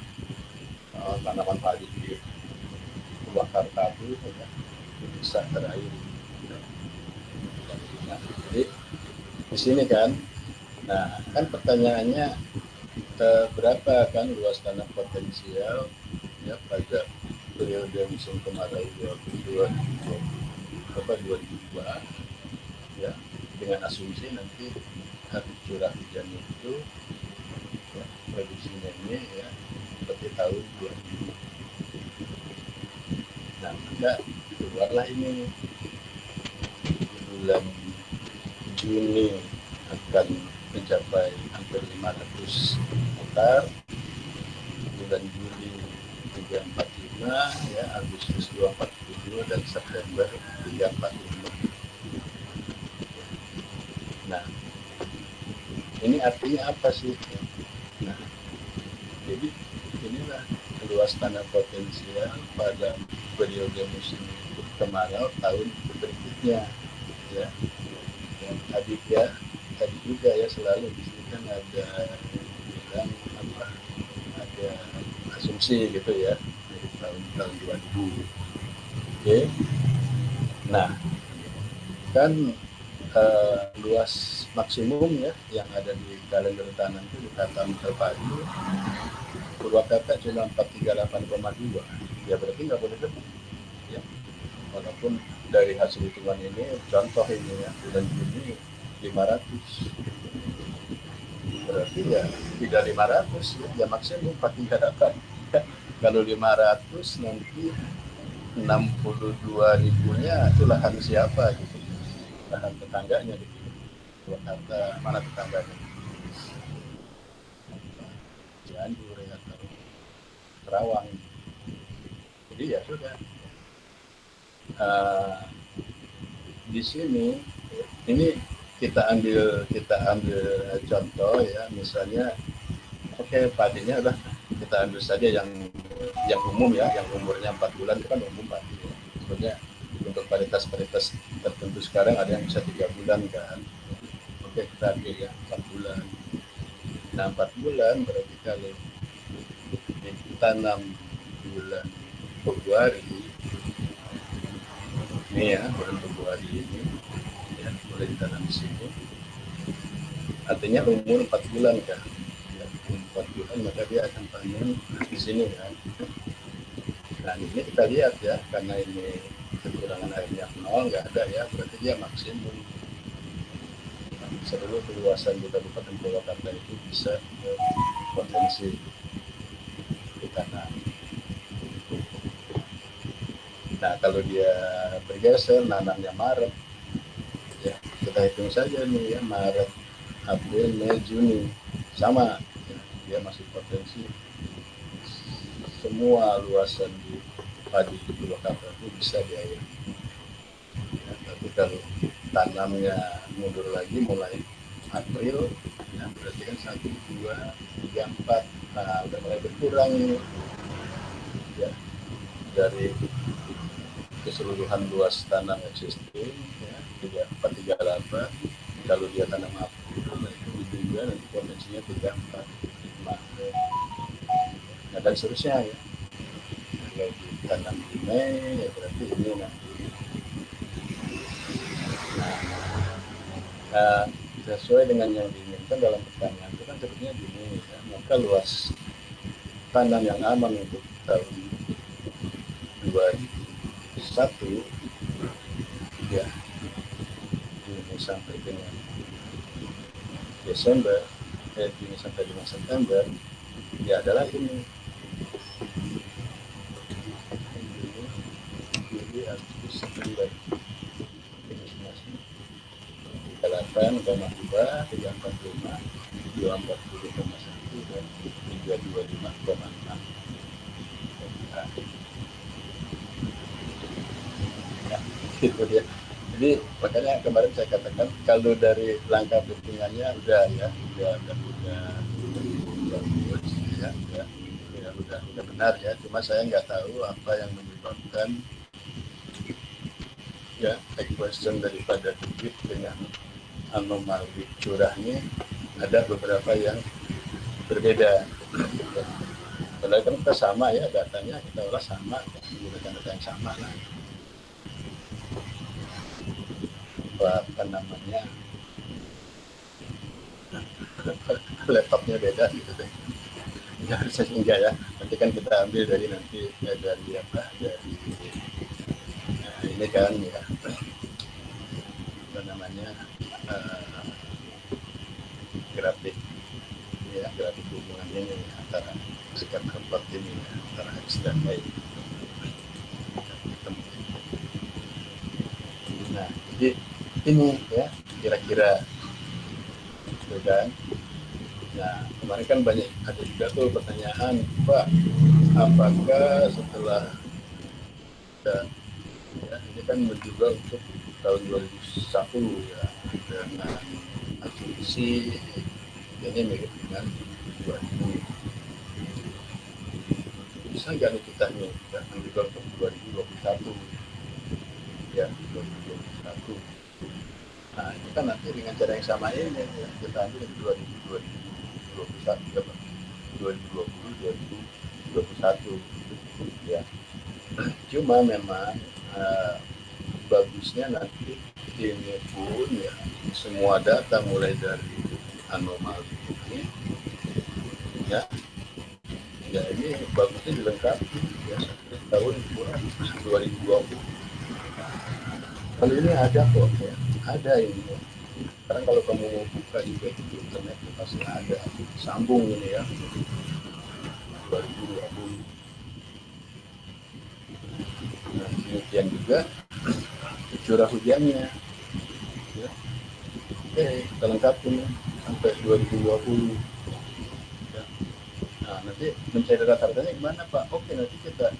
tanaman padi di Purwakarta itu ya bisa terairi. Nah, jadi di sini kan, nah kan pertanyaannya berapa kan luas tanah potensial ya pada periode musim kemarau 2002 ya dengan asumsi nanti hari curah hujan itu ya, prediksinya ini ya seperti tahun 2000. Nah maka keluarlah ini bulan Juni akan mencapai hampir 500 hektar, bulan Juli 345 ya, Agustus 247 dan September 345. Nah ini artinya apa sih? Nah jadi inilah luas tanah potensial pada periode musim kemarau tahun berikutnya ya. Dan tadi juga ya selalu di sini kan ada bilang apa ada asumsi gitu ya dari tahun 2000. Oke. Nah kan luas maksimum ya yang ada di kalender tanam itu di Kata Terpadu Purwakarta cuma 438,2 ya berarti nggak boleh lebih ya walaupun dari hasil hitungan ini contoh ini ya bulan Juni 500 berarti ya tidak 500 ya maksimum 438 ya. Kalau 500 nanti 62 ribunya itu lahan siapa gitu lahan tetangganya gitu Purwakarta mana tetangganya Cianjur ya atau Kerawang jadi ya sudah di sini ini kita ambil contoh ya misalnya padinya udah kita ambil saja yang umum ya yang umurnya 4 bulan itu kan umum padi ya. Sebenarnya untuk varietas tertentu sekarang ada yang bisa 3 bulan kan kita ambil ya 4 bulan nah 4 bulan berarti kalau ditanam bulan Februari ini ya bulan Februari ini ya boleh ditanam di sini artinya umur 4 bulan kan ya, 4 bulan maka dia akan panen di sini kan nah ini kita lihat ya karena ini kekurangan airnya 0 nggak ada ya berarti dia maksimum seluruh keluasan di Kabupaten Purwakarta itu bisa potensi ditanam. Nah kalau dia bergeser nanamnya Maret, ya kita hitung saja nih ya, Maret, April, Mei, Juni, sama ya, dia masih potensi semua luasan di padi di Purwakarta itu bisa diairi. Ya, tapi kalau tanamnya mundur lagi mulai April, ya berarti kan 1, 2, 3, 4, nah udah mulai berkurang ini ya, dari keseluruhan luas tanam existing ya 3438, kalau dia tanam April itu juga nanti potensinya 34, 5 ya, dan seterusnya ya. Kalau ditanam di Mei ya berarti ini nanti nah, sesuai dengan yang diinginkan dalam pertanyaan itu kan sebetulnya gini ya, maka luas tanam yang aman untuk tahun 2001 ya Juni sampai dengan Desember, Juni sampai dengan September ya adalah ini Juli, Agustus, September ini masih 8,2, 345, 240,1 dan 325,6 ya, gitu dia. Jadi makanya kemarin saya katakan kalau dari langkah perhitungannya udah bagus ya, udah benar ya. Cuma saya nggak tahu apa yang menyebabkan ya equation daripada bibit dengan anomali curahnya ada beberapa yang berbeda. Padahal kan kita sama ya datanya, kita olah sama, menggunakan data yang sama lah. Apa namanya laptopnya beda gitu deh. Ya sehingga ya nanti kan kita ambil dari nanti ya, dari apa dari ini kan ya apa namanya grafik ya grafik hubungan ini antara sikap keempat ini ya, antara X dan Y. Nah jadi ini ya kira-kira gitu kan. Nah kemarin kan banyak ada juga tuh pertanyaan Pak, apakah setelah ya, ini kan mencoba untuk tahun 2001 ya dengan asumsi ini mirip dengan 2000, bisa nggak nih kita nih mencoba untuk 2021 ya 2021. Nah itu kan nanti dengan cara yang sama ini ya, kita ambil 2021 2021 ya. Cuma memang bagusnya nanti ini pun ya semua data mulai dari anomali ini ya ini bagusnya dilengkapi ya tahun 2020. Kalau ini ada kok ya, ada ini ya. Sekarang kalau kamu mau buka juga di internet pasti ada sambung ini ya 2020. Nah, demikian juga curah hujannya ya. Oke, kita lengkapin sampai 2020 ya. Nah, nanti mencari rata-ratanya gimana Pak? Oke, nanti kita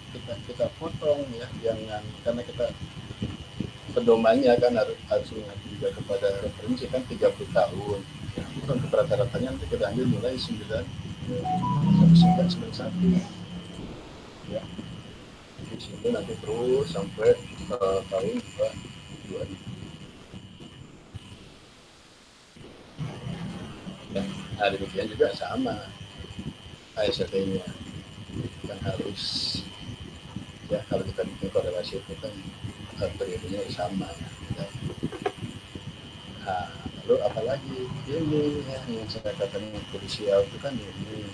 potong ya, jangan karena kita pedomannya kan harus mengacu juga kepada referensi kan 30 tahun ya, bukan ke rata-ratanya nanti kita ambil mulai 991 ya, di sini nanti terus sampai tahun 2000 ya. Nah demikian juga sama AST-nya kan harus ya, kalau kita bikin korelasi itu kan periodenya sama ya. Nah, lalu apalagi ini ya, yang saya katakan krusial itu kan ini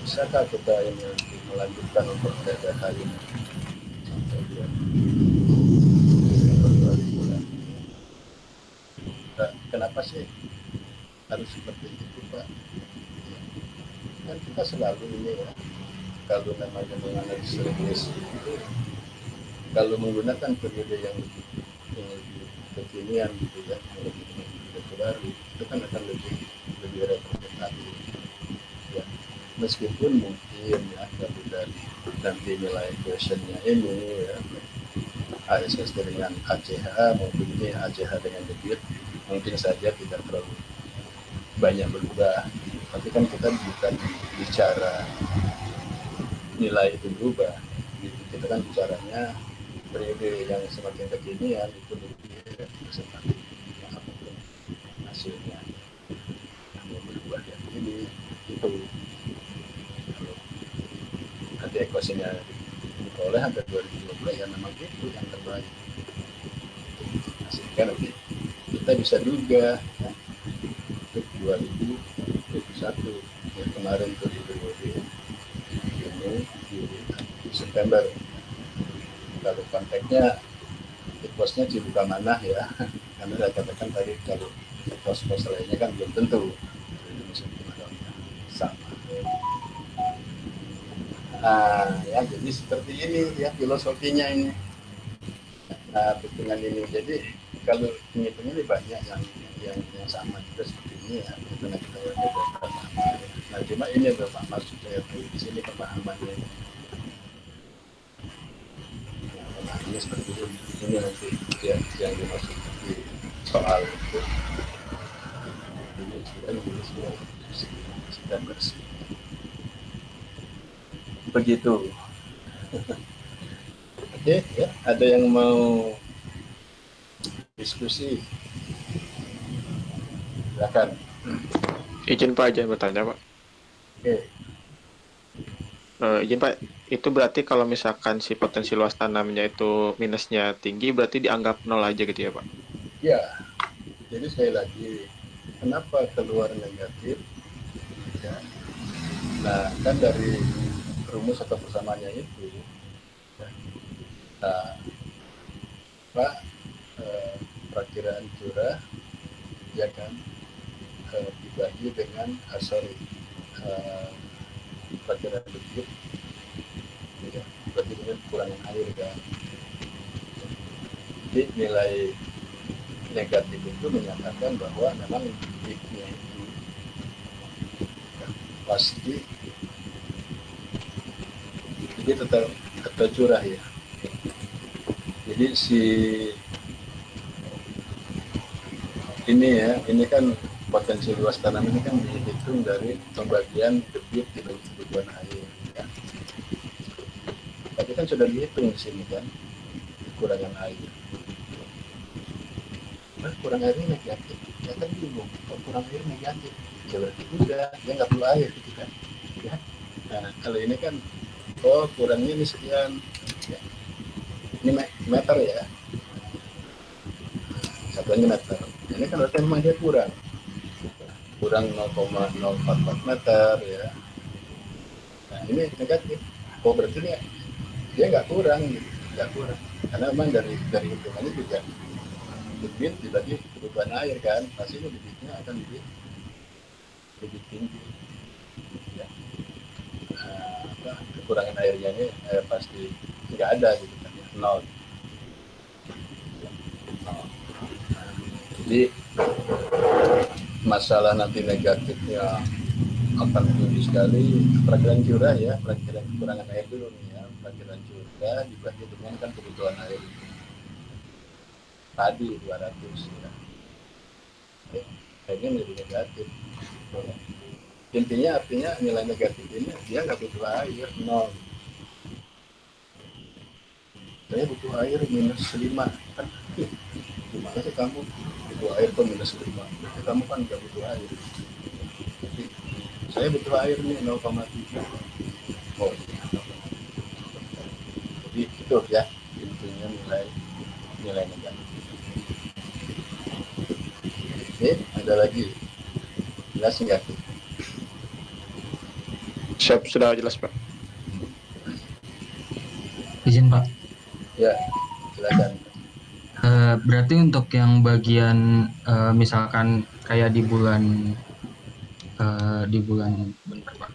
bisakah kita ini melanjutkan untuk data ini sampai dia bulan. Nah, kenapa sih harus seperti itu Pak? kan kita selalu ini ya, kalau namanya menganalisis regresi itu, kalau menggunakan periode yang lebih kekinian gitu ya, yang lebih terbaru, itu kan akan lebih representatif ya. Meskipun mungkin ya kalau dari nanti nilai questionnya ini ya, ASS dengan ACH maupun ini ACH dengan debit mungkin saja tidak terlalu banyak berubah, tapi kan kita bukan bicara nilai itu berubah, kita kan bicaranya periode yang semakin kekinian itu lebih representatif apapun hasilnya yang berubah ya. Jadi itu kalau nanti ekuasinya diperoleh sampai 2020 ya memang itu yang terbaik hasilnya. Nanti kita bisa duga ya, untuk 2021 ya, kemarin tuh di periode Juni, Juli, September. Kalau konteksnya pos-posnya dibuka mana ya, karena saya katakan tadi kalau pos-pos lainnya kan belum tentu sama. Nah, ya jadi seperti ini ya filosofinya ini. Nah, hitungan ini jadi kalau hitung ini banyak yang sama juga seperti ini ya, karena kita sama. Nah, cuma ini adalah Pak maksud saya di sini pemahamannya. Ini seperti ini nanti ya, yang dimaksud di soal itu. Ini sudah bersih. Begitu. Oke, ya, ada yang mau diskusi? Silakan. Izin Pak aja bertanya Pak. Oke. Izin Pak, itu berarti kalau misalkan si potensi luas tanamnya itu minusnya tinggi, berarti dianggap nol aja gitu ya Pak? Ya, jadi sekali lagi, kenapa keluar negatif? Ya. Nah, kan dari rumus atau persamaannya itu, ya, nah, Pak, perakiraan curah, ya kan, dibagi dengan perakiraan debit, ya, dibagi dengan kurangan air kan. Jadi nilai negatif itu menyatakan bahwa memang debitnya itu ya, pasti jadi tetap curah ya. Jadi si ini ya, ini kan potensi luas tanam ini kan dihitung dari pembagian debit dibagi kebutuhan air ya. Tapi kan sudah dihitung di sini kan kekurangan air. Nah, kurang air ini negatif. Ya kan bingung, kok kurang air negatif? Ya berarti udah, dia nggak perlu air gitu kan. Ya. Nah, kalau ini kan, oh kurangnya ini sekian. Ya. Ini meter ya. Satuannya meter. Ini kan berarti memang dia kurang 0,044 meter ya. Nah ini negatif. Oh berarti dia nggak kurang gitu, nggak kurang. Karena memang dari hitungannya juga debit dibagi kebutuhan air kan, pasti debitnya akan lebih tinggi. Ya. Kekurangan airnya ini pasti nggak ada gitu kan, ya. Nol. Jadi masalah nanti negatifnya akan tinggi sekali. Perakiraan curah ya, perakiraan kekurangan air dulu nih ya, perakiraan curah dibagi dengan kan kebutuhan air tadi 200 ya. Akhirnya menjadi negatif. Intinya artinya nilai negatif ini dia nggak butuh air, nol. Saya butuh air -5 kan, gimana sih kamu butuh air kok -5? Berarti kamu kan nggak butuh air. Jadi saya butuh air nih 0,3. Oh iya. Jadi itu ya intinya nilai negatif. Oke, ada lagi jelas nggak? Siap, sudah jelas Pak. Izin Pak. Ya, silakan. Berarti untuk yang bagian misalkan kayak di bulan bentar Pak.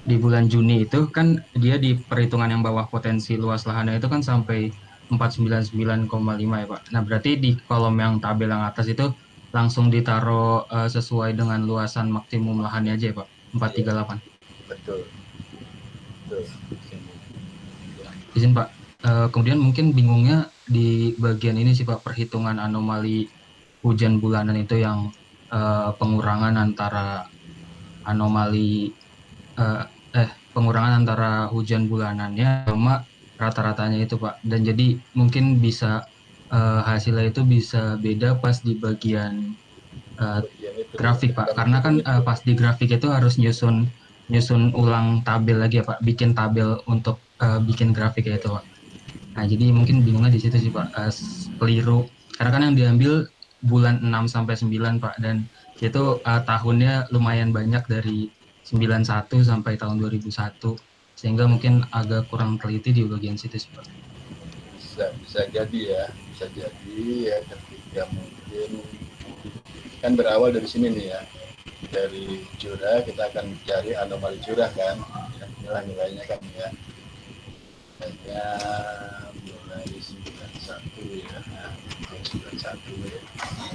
di bulan Juni itu kan dia di perhitungan yang bawah potensi luas lahannya itu kan sampai 499,5 ya Pak. Nah berarti di kolom yang tabel yang atas itu langsung ditaruh sesuai dengan luasan maksimum lahannya aja ya Pak, Iya, 438. betul, betul. Izin Pak. Kemudian mungkin bingungnya di bagian ini sih Pak, perhitungan anomali hujan bulanan itu yang pengurangan antara anomali eh, pengurangan antara hujan bulanannya sama rata-ratanya itu Pak. Dan jadi mungkin bisa hasilnya itu bisa beda pas di bagian eh, Bagian itu ya, grafik Pak. kita Karena kan masukin itu. pas di grafik itu harus nyusun nyusun ulang tabel lagi ya Pak, bikin tabel untuk bikin grafik ya itu Pak. Nah, jadi mungkin bingungnya di situ sih Pak, keliru. Karena kan yang diambil bulan 6 sampai 9 Pak, dan itu Betul. tahunnya lumayan banyak dari 91 sampai tahun 2001. Sehingga mungkin agak kurang teliti di bagian situ sih Pak. Bisa jadi ya, bisa jadi ya ketika mungkin kan berawal dari sini nih ya, dari curah kita akan cari anomali curah kan, ya, inilah nilainya kan ya, nilainya mulai 91 ya, nah, 91 ya,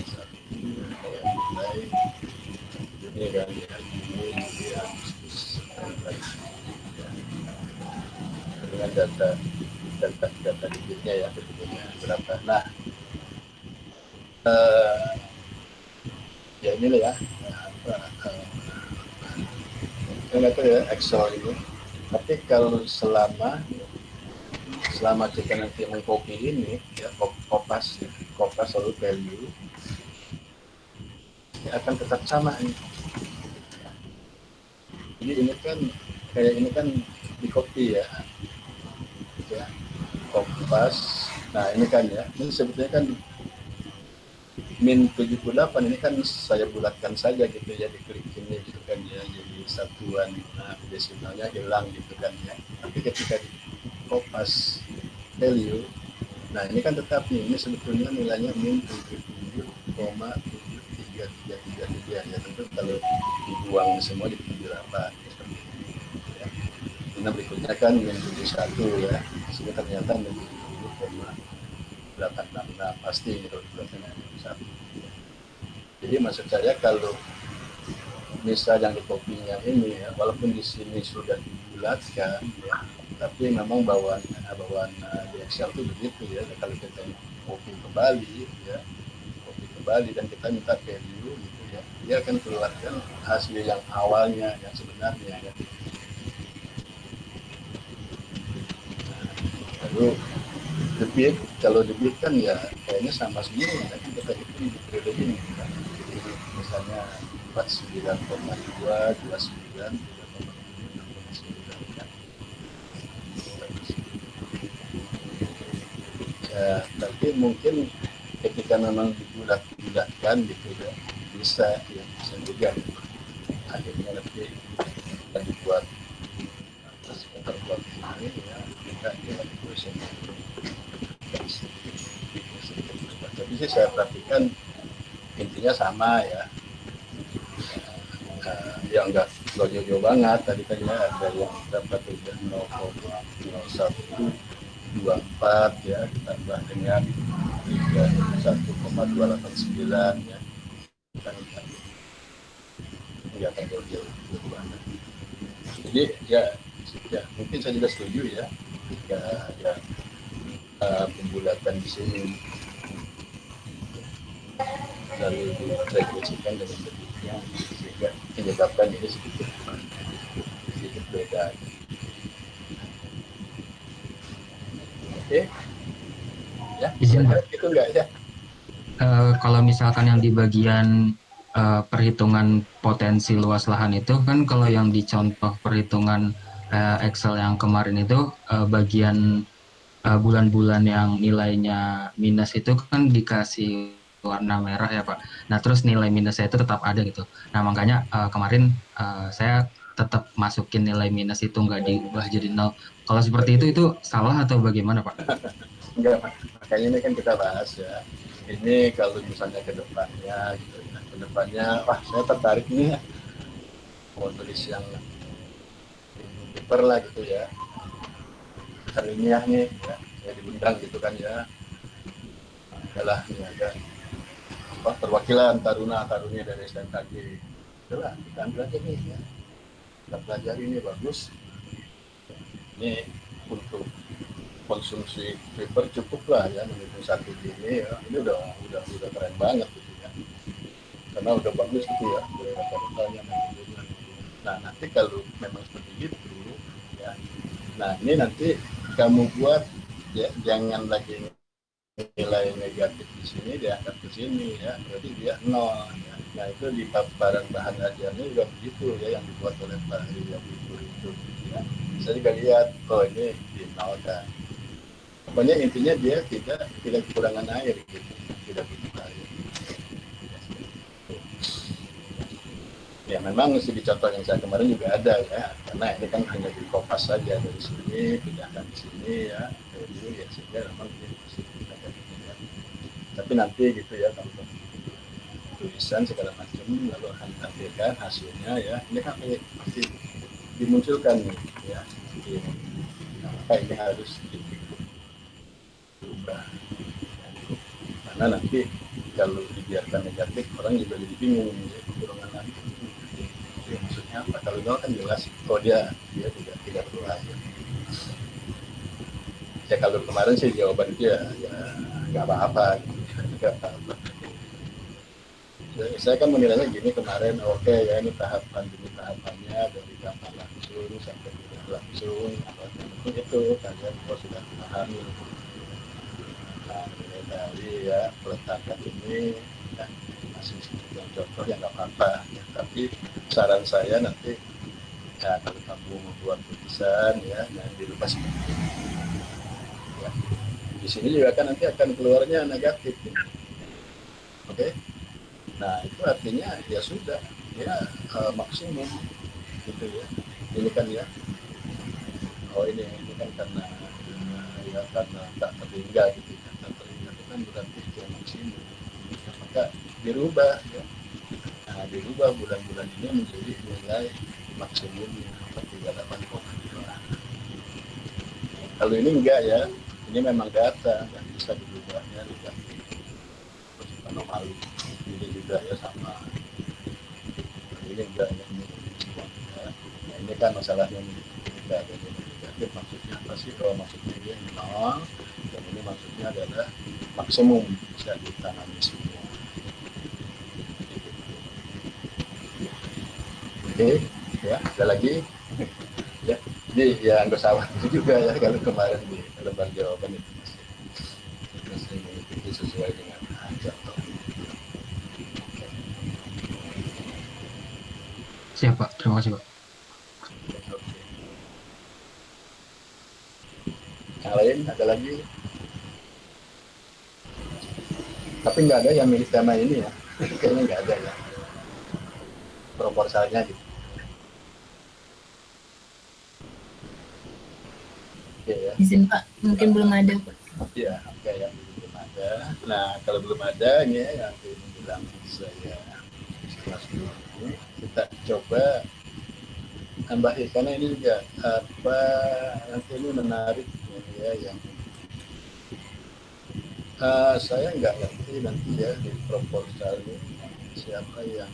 91 kayak mulai ini kan ya, Juni, Juli, Agustus, September ya, dengan data debitnya ya, debitnya berapa. Nah, eh, ya inilah ya, saya nggak tahu ya Excel ini. Tapi kalau selama kita nanti mengcopy ini ya, kopas lalu value ya, akan tetap sama ini. Jadi ini kan kayak ini kan di copy ya, kopas. Nah ini kan ya, ini sebetulnya kan min 78 ini kan saya bulatkan saja gitu ya, diklik ini gitu kan ya, jadi satuan desimalnya hilang gitu kan ya. Tapi ketika di kopas value, nah ini kan tetap nih, ini sebetulnya nilainya min 77,73333 ya, tentu kalau dibuang semua di berapa ya. Nah berikutnya kan min 71 ya, sehingga ternyata min 77,866 pasti kalau dibuatkan satu. Jadi maksud saya kalau misal yang di copy-nya ini ya, walaupun di sini sudah dibulatkan ya, tapi memang bawaan di Excel itu begitu ya. Kalau kita copy kembali ya, copy kembali dan kita minta value gitu ya, dia akan keluarkan hasil yang awalnya yang sebenarnya ya. Lalu debit, kalau debit kan ya kayaknya sama semua ya, kita hitung di periode ini kan. Jadi misalnya 49,2, 29, 3,9 kan. Ya, tapi mungkin ketika memang dibulat-bulatkan gitu ya, bisa juga akhirnya nanti kita dibuat terbuat ini ya, kita buat tulisan. Tapi sih saya perhatikan intinya sama ya, yang enggak jauh-jauh banget. Tadi kan ya ada yang dapat 0,0124 ya, ditambah dengan 1,289 ya, kan nggak akan jauh-jauh banget. Jadi ya mungkin saya juga setuju ya, jika ya pembulatan di sini lalu diregresikan dengan bentuknya, sehingga menyebabkan ini sedikit beda. Oke, ya Izin Pak. itu enggak ya? Kalau misalkan yang di bagian perhitungan potensi luas lahan itu kan, kalau yang di contoh perhitungan Excel yang kemarin itu bagian bulan-bulan yang nilainya minus itu kan dikasih warna merah ya Pak. Nah terus nilai minusnya itu tetap ada gitu. Nah makanya kemarin saya tetap masukin nilai minus itu nggak diubah jadi nol. Kalau seperti itu salah atau bagaimana Pak? Enggak, makanya ini kan kita bahas ya. Ini kalau misalnya ke depannya gitu ya. Ke depannya, wah saya tertarik nih ya, mau tulis yang paper lah gitu ya, ilmiah nih ya, saya diundang gitu kan ya, adalah ini ada perwakilan taruna-taruni dari STMKG, itulah kita ambil aja nih ya, kita pelajari ini bagus, ini untuk konsumsi paper cukup lah ya, mendukung satu gini ya, ini udah keren banget gitu ya, karena udah bagus gitu ya, data-datanya. Nah nanti kalau memang seperti itu ya, nah ini nanti kamu buat ya, jangan lagi nilai negatif di sini diangkat ke sini ya, berarti dia nol ya. Nah itu di paparan bahan ajarnya juga begitu ya, yang dibuat oleh Pak Ria itu ya. Saya juga lihat, oh ini di nol kan. Pokoknya intinya dia tidak kekurangan air gitu, tidak butuh air. Ya memang segi contoh yang saya kemarin juga ada ya, karena ini kan hanya di kopas saja dari sini, pindahkan ke sini ya, jadi ya sehingga memang ini ada ya. Tapi nanti gitu ya, kalau tulisan segala macam lalu akan ditampilkan hasilnya ya, ini kan pasti dimunculkan ya, maka ini harus diubah karena nanti kalau dibiarkan negatif orang juga jadi bingung ya, kekurangan lagi ya, maksudnya apa, kalau nol kan jelas oh dia tidak perlu air ya. Kalau kemarin sih jawaban dia ya nggak apa-apa gitu. Saya kan menilainya gini kemarin, oke ya ini tahapannya dari gampang langsung sampai tidak langsung, itu kalian sudah memahami. Nah, dari ya peletakan ini ya, masih yang contoh yang nggak apa-apa ya, tapi saran saya nanti ya kalau kamu membuat tulisan ya yang dirubah seperti ini ya. Di sini juga kan nanti akan keluarnya negatif ya. Oke. Nah itu artinya ya sudah ya maksimum gitu ya, ini kan ya, oh ini kan karena ya karena tak terhingga gitu ya, tak terhingga itu kan berarti ya maksimum ya, maka dirubah ya. Nah dirubah bulan-bulan ini menjadi nilai maksimumnya 38,2. Kalau ini enggak ya, ini memang data yang bisa dirubahnya negatif anomali. Ini juga ya sama, ini enggak ya, ini ya. Nah, ini kan masalahnya kita ada negatif, maksudnya apa sih? Kalau maksudnya dia nol dan ini maksudnya adalah maksimum bisa ditangani semua. Oke ya, ada lagi ya, jadi ya nggak usah itu juga ya, kalau kemarin di lembar jawaban itu masih mengikuti sesuai dengan contoh. Siap Pak, terima kasih Pak. Yang lain ada lagi? Tapi nggak ada yang milih tema ini ya, kayaknya nggak ada ya proposalnya gitu. Oke ya. Izin Pak, mungkin belum ada Pak. Ya, oke ya, belum ada. Nah kalau belum ada ini ya, yang bilang saya kelas 2 ini kita coba tambahin karena ini juga apa nanti ini menarik ya, yang saya nggak ngerti nanti ya di proposal ini siapa yang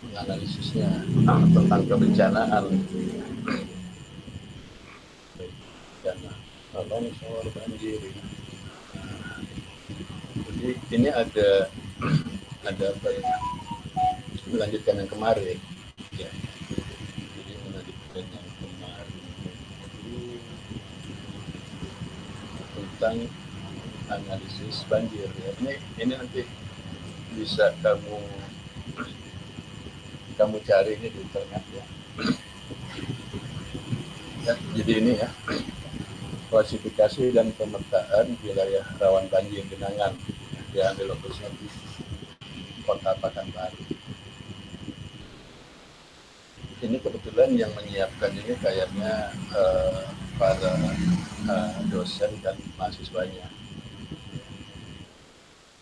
menganalisisnya tentang kebencanaan bencana longsor, banjir. Jadi ini ada apa ya, melanjutkan yang kemarin ya. Jadi melanjutkan yang kemarin itu tentang analisis banjir ya. Ini nanti bisa kamu cari ini di internet ya. Ya jadi ini ya, klasifikasi dan pemetaan wilayah rawan banjir genangan yang dilokasikan di Kota Pekanbaru. Ini kebetulan yang menyiapkan ini kayaknya para dosen dan mahasiswanya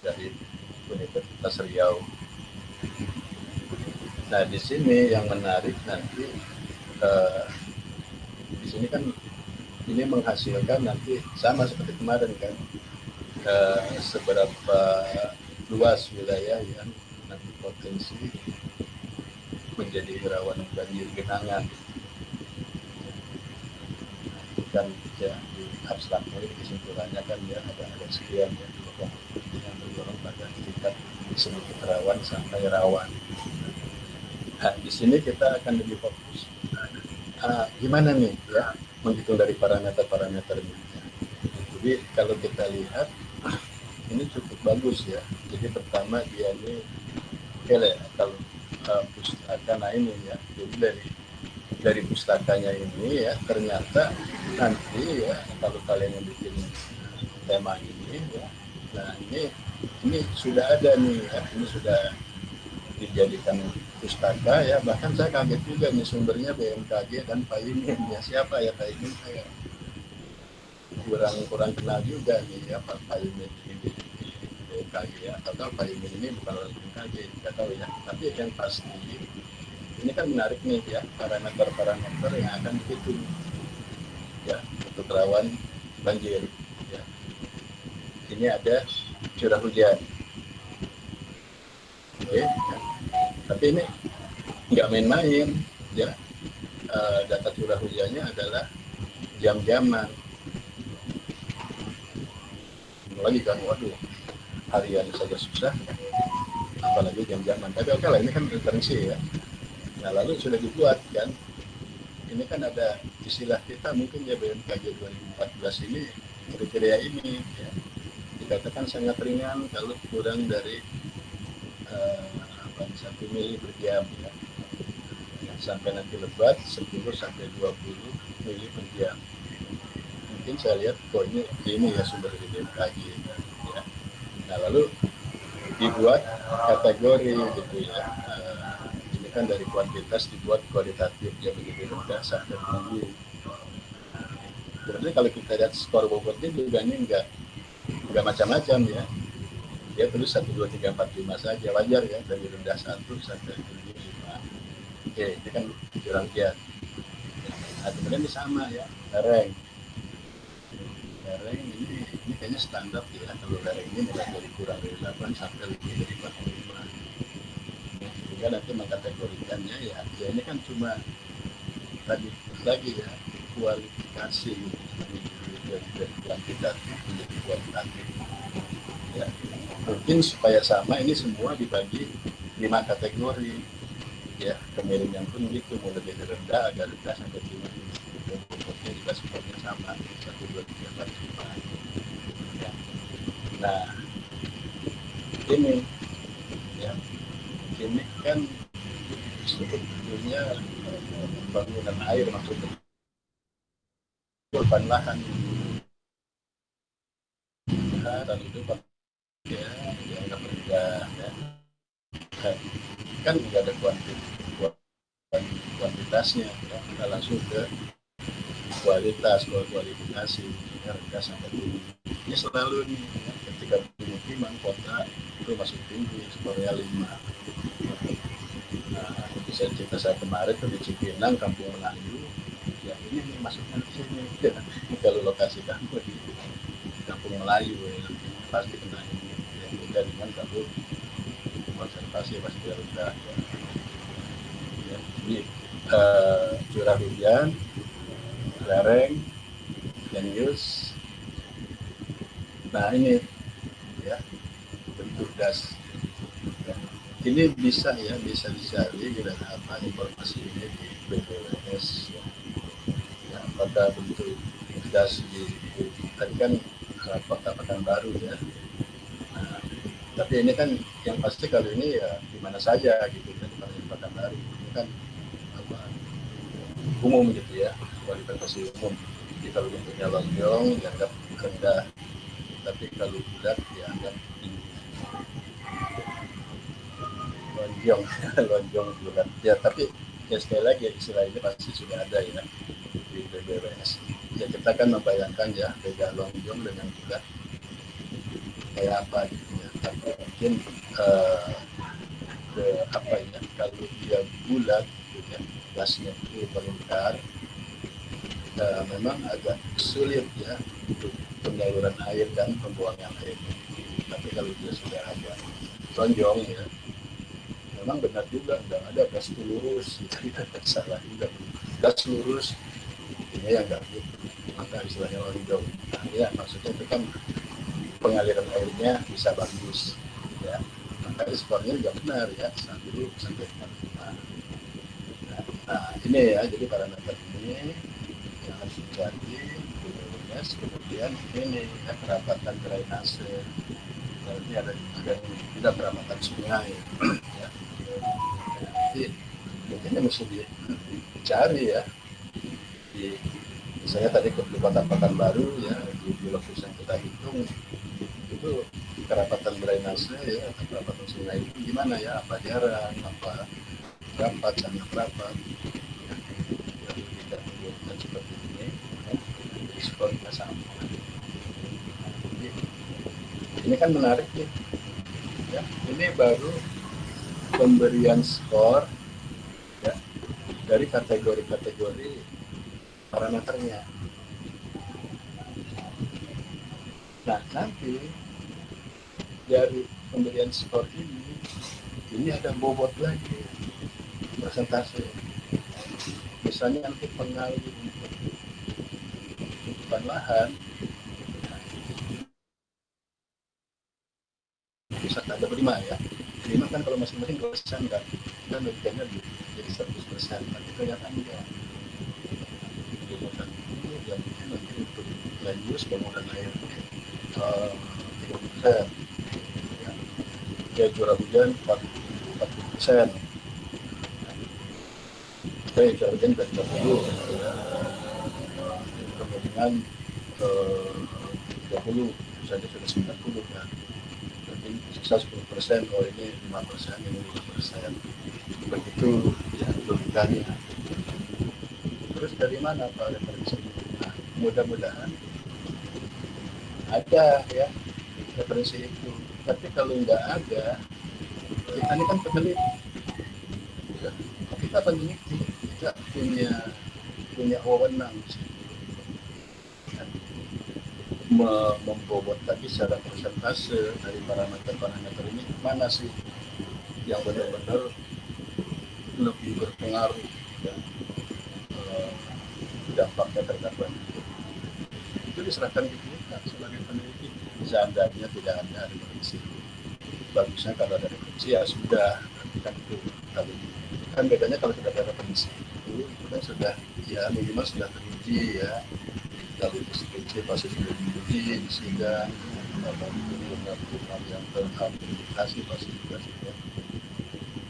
dari Universitas Riau. Nah di sini yang menarik nanti eh, di sini kan ini menghasilkan nanti sama seperti kemarin kan, seberapa luas wilayah yang nanti potensi menjadi rawan banjir genangan. Kan ya di abstraknya kesimpulannya kan ya ada sekian ya yang mendorong pada tingkat sedikit rawan sampai rawan. Nah di sini kita akan lebih fokus. Gimana nih ya menghitung dari parameter-parameternya. Jadi kalau kita lihat ini cukup bagus ya. Jadi pertama dia ini kalau pustaka, nah ini ya. Jadi dari pustakanya ini ya ternyata nanti ya kalau kalian yang bikin tema ini ya, nah ini sudah ada nih ya, ini sudah dijadikan pustaka ya, bahkan saya kaget juga nih sumbernya BMKG dan Pak Imin ya, siapa ya Pak Imin, saya kurang kenal juga nih ya Pak Imin ini BMKG ya, atau Pak Imin ini bukan orang BMKG, tidak tahu ya, tapi yang pasti ini kan menarik nih ya, parameter-parameter yang akan dihitung ya untuk rawan banjir ya. Ini ada curah hujan, oke ya. Tapi ini nggak main-main ya. Data curah hujannya adalah jam-jaman. Lagi kan, waduh, harian saja susah, apalagi jam-jaman. Tapi oke lah, ini kan referensi ya. Nah lalu sudah dibuat kan, ini kan ada istilah kita mungkin ya BMKG 2014 ini kriteria ini ya, dikatakan sangat ringan kalau kurang dari 1 mili per jam ya. Sampai nanti lebat 10 sampai 20 mili per jam. Mungkin saya lihat kok ini ya sumber dari BMKG ya. Nah lalu dibuat kategori gitu ya. Kan dari kuantitas dibuat kualitatif ya, begitu rendah sampai tinggi. Sebenarnya kalau kita lihat skor bobotnya juga ini enggak macam-macam ya. Dia terus 1, 2, 3, 4, 5 saja, wajar ya, dari rendah 1 sampai tinggi 5. Oke, ini kan curah hujan. Nah, kemudian ini sama ya, lereng. Lereng ini kayaknya standar ya, kalau lereng ini mulai dari kurang dari 8 sampai lebih dari 45. Nanti mengkategorikannya ya ini kan cuma tadi lagi ya kualifikasi dari kuantitatif menjadi kualitatif ya, mungkin supaya sama ini semua dibagi 5 kategori ya, kemiringan pun gitu, mulai dari rendah agak rendah sampai tinggi, bentuknya juga sepertinya sama 1, 2, 3, 4, 5 ya. Nah ini ya, ini kan sebetulnya bangunan air, maksudnya korban lahan dan itu ya dianggap rendah ya. Kan nggak ada kuantitasnya ya. Kita langsung ke kualitas, kualifikasi ya, rendah sampai tinggi. Ini selalu nih ya, ketika pemukiman kota itu masih tinggi, skornya 5. Nah, bisa cerita saya kemarin tuh di Cipinang, Kampung Melayu, ya ini masuknya ke sini. Ya. Kalau lokasi kamu di Kampung Melayu, ya, pasti kena ini. Ya, beda dengan kalau konservasi pasti rendah. Ya. Ya, jadi curah hujan, lereng, jenius. Nah ini ya bentuk das. Ya. Ini bisa dicari dengan apa informasi ini di BPWS ya. Ya, pada bentuk das di tadi kan Kota Pekanbaru ya. Nah, tapi ini kan yang pasti kali ini ya di mana saja gitu kan, di Pekanbaru ini kan apa umum gitu ya, kualifikasi umum. Jadi kalau bentuknya lonjong dianggap rendah, tapi kalau bulat dianggap tinggi. Lonjong bulat ya, tapi ya sekali lagi istilah ini pasti sudah ada ya di BBWS ya. Kita kan membayangkan ya beda lonjong dengan bulat kayak apa gitu ya, tapi mungkin apa ya, kalau dia bulat gitu ya, gasnya itu melingkar, memang agak sulit ya untuk penyaluran air dan pembuangan air. Tapi kalau dia sudah agak lonjong ya, memang benar juga nggak ada gas lurus, tidak salah juga. Gas lurus ini yang nggak gitu, maka istilahnya lonjong. Nah, ya maksudnya itu kan pengaliran airnya bisa bagus ya, maka skornya juga benar ya, 1 sampai 4. Nah ini ya, jadi parameter ini yang harus dicari dulunya. Kemudian ini ya, kerapatan drainase, berarti ada juga kerapatan sungai ya. Jadi ini mesti dicari ya, misalnya tadi ke Kota Pekanbaru ya, di lokasi yang kita hitung itu kerapatan drainase ya, kerapatan sungai itu gimana ya, apa jarang, apa rapat, sangat rapat ya, tidak menunjukkan seperti ini ya, skornya sama. Jadi, ini kan menarik nih ya, ini baru pemberian skor ya dari kategori-kategori parameternya. Nah nanti dari pemberian skor ini ada bobot lagi, persentase. Misalnya nanti pengaruh untuk tutupan lahan bisa ada 5 ya. 5 kan kalau masing-masing dosen kan bagiannya jadi 100%, tapi ternyata enggak. Yang mungkin nanti untuk land use bangunan air 30%, ya curah hujan 40%, curah hujan ke 30, ya. Kemudian 30 saja sudah 90 kan, tapi sisa 10%, oh ini 5%, ini 5%, begitu ya logikanya. Terus dari mana Pak referensi? Nah, mudah-mudahan ada ya referensi itu. Tapi kalau nggak ada, kita ini kan peneliti, ya. Kita peneliti, kita punya wewenang membobot tadi secara persentase dari parameter ini, mana sih yang benar-benar lebih berpengaruh ya, dampaknya terhadap banjir. Itu diserahkan ke kita sebagai peneliti. Seandainya tidak ada referensi, bagusnya kalau ada referensi ya sudah, kan itu kan bedanya kalau tidak ada referensi itu kan sudah ya minimal sudah teruji ya, kalau itu pasti sudah diuji di sidang, atau jurnal yang terpublikasi pasti juga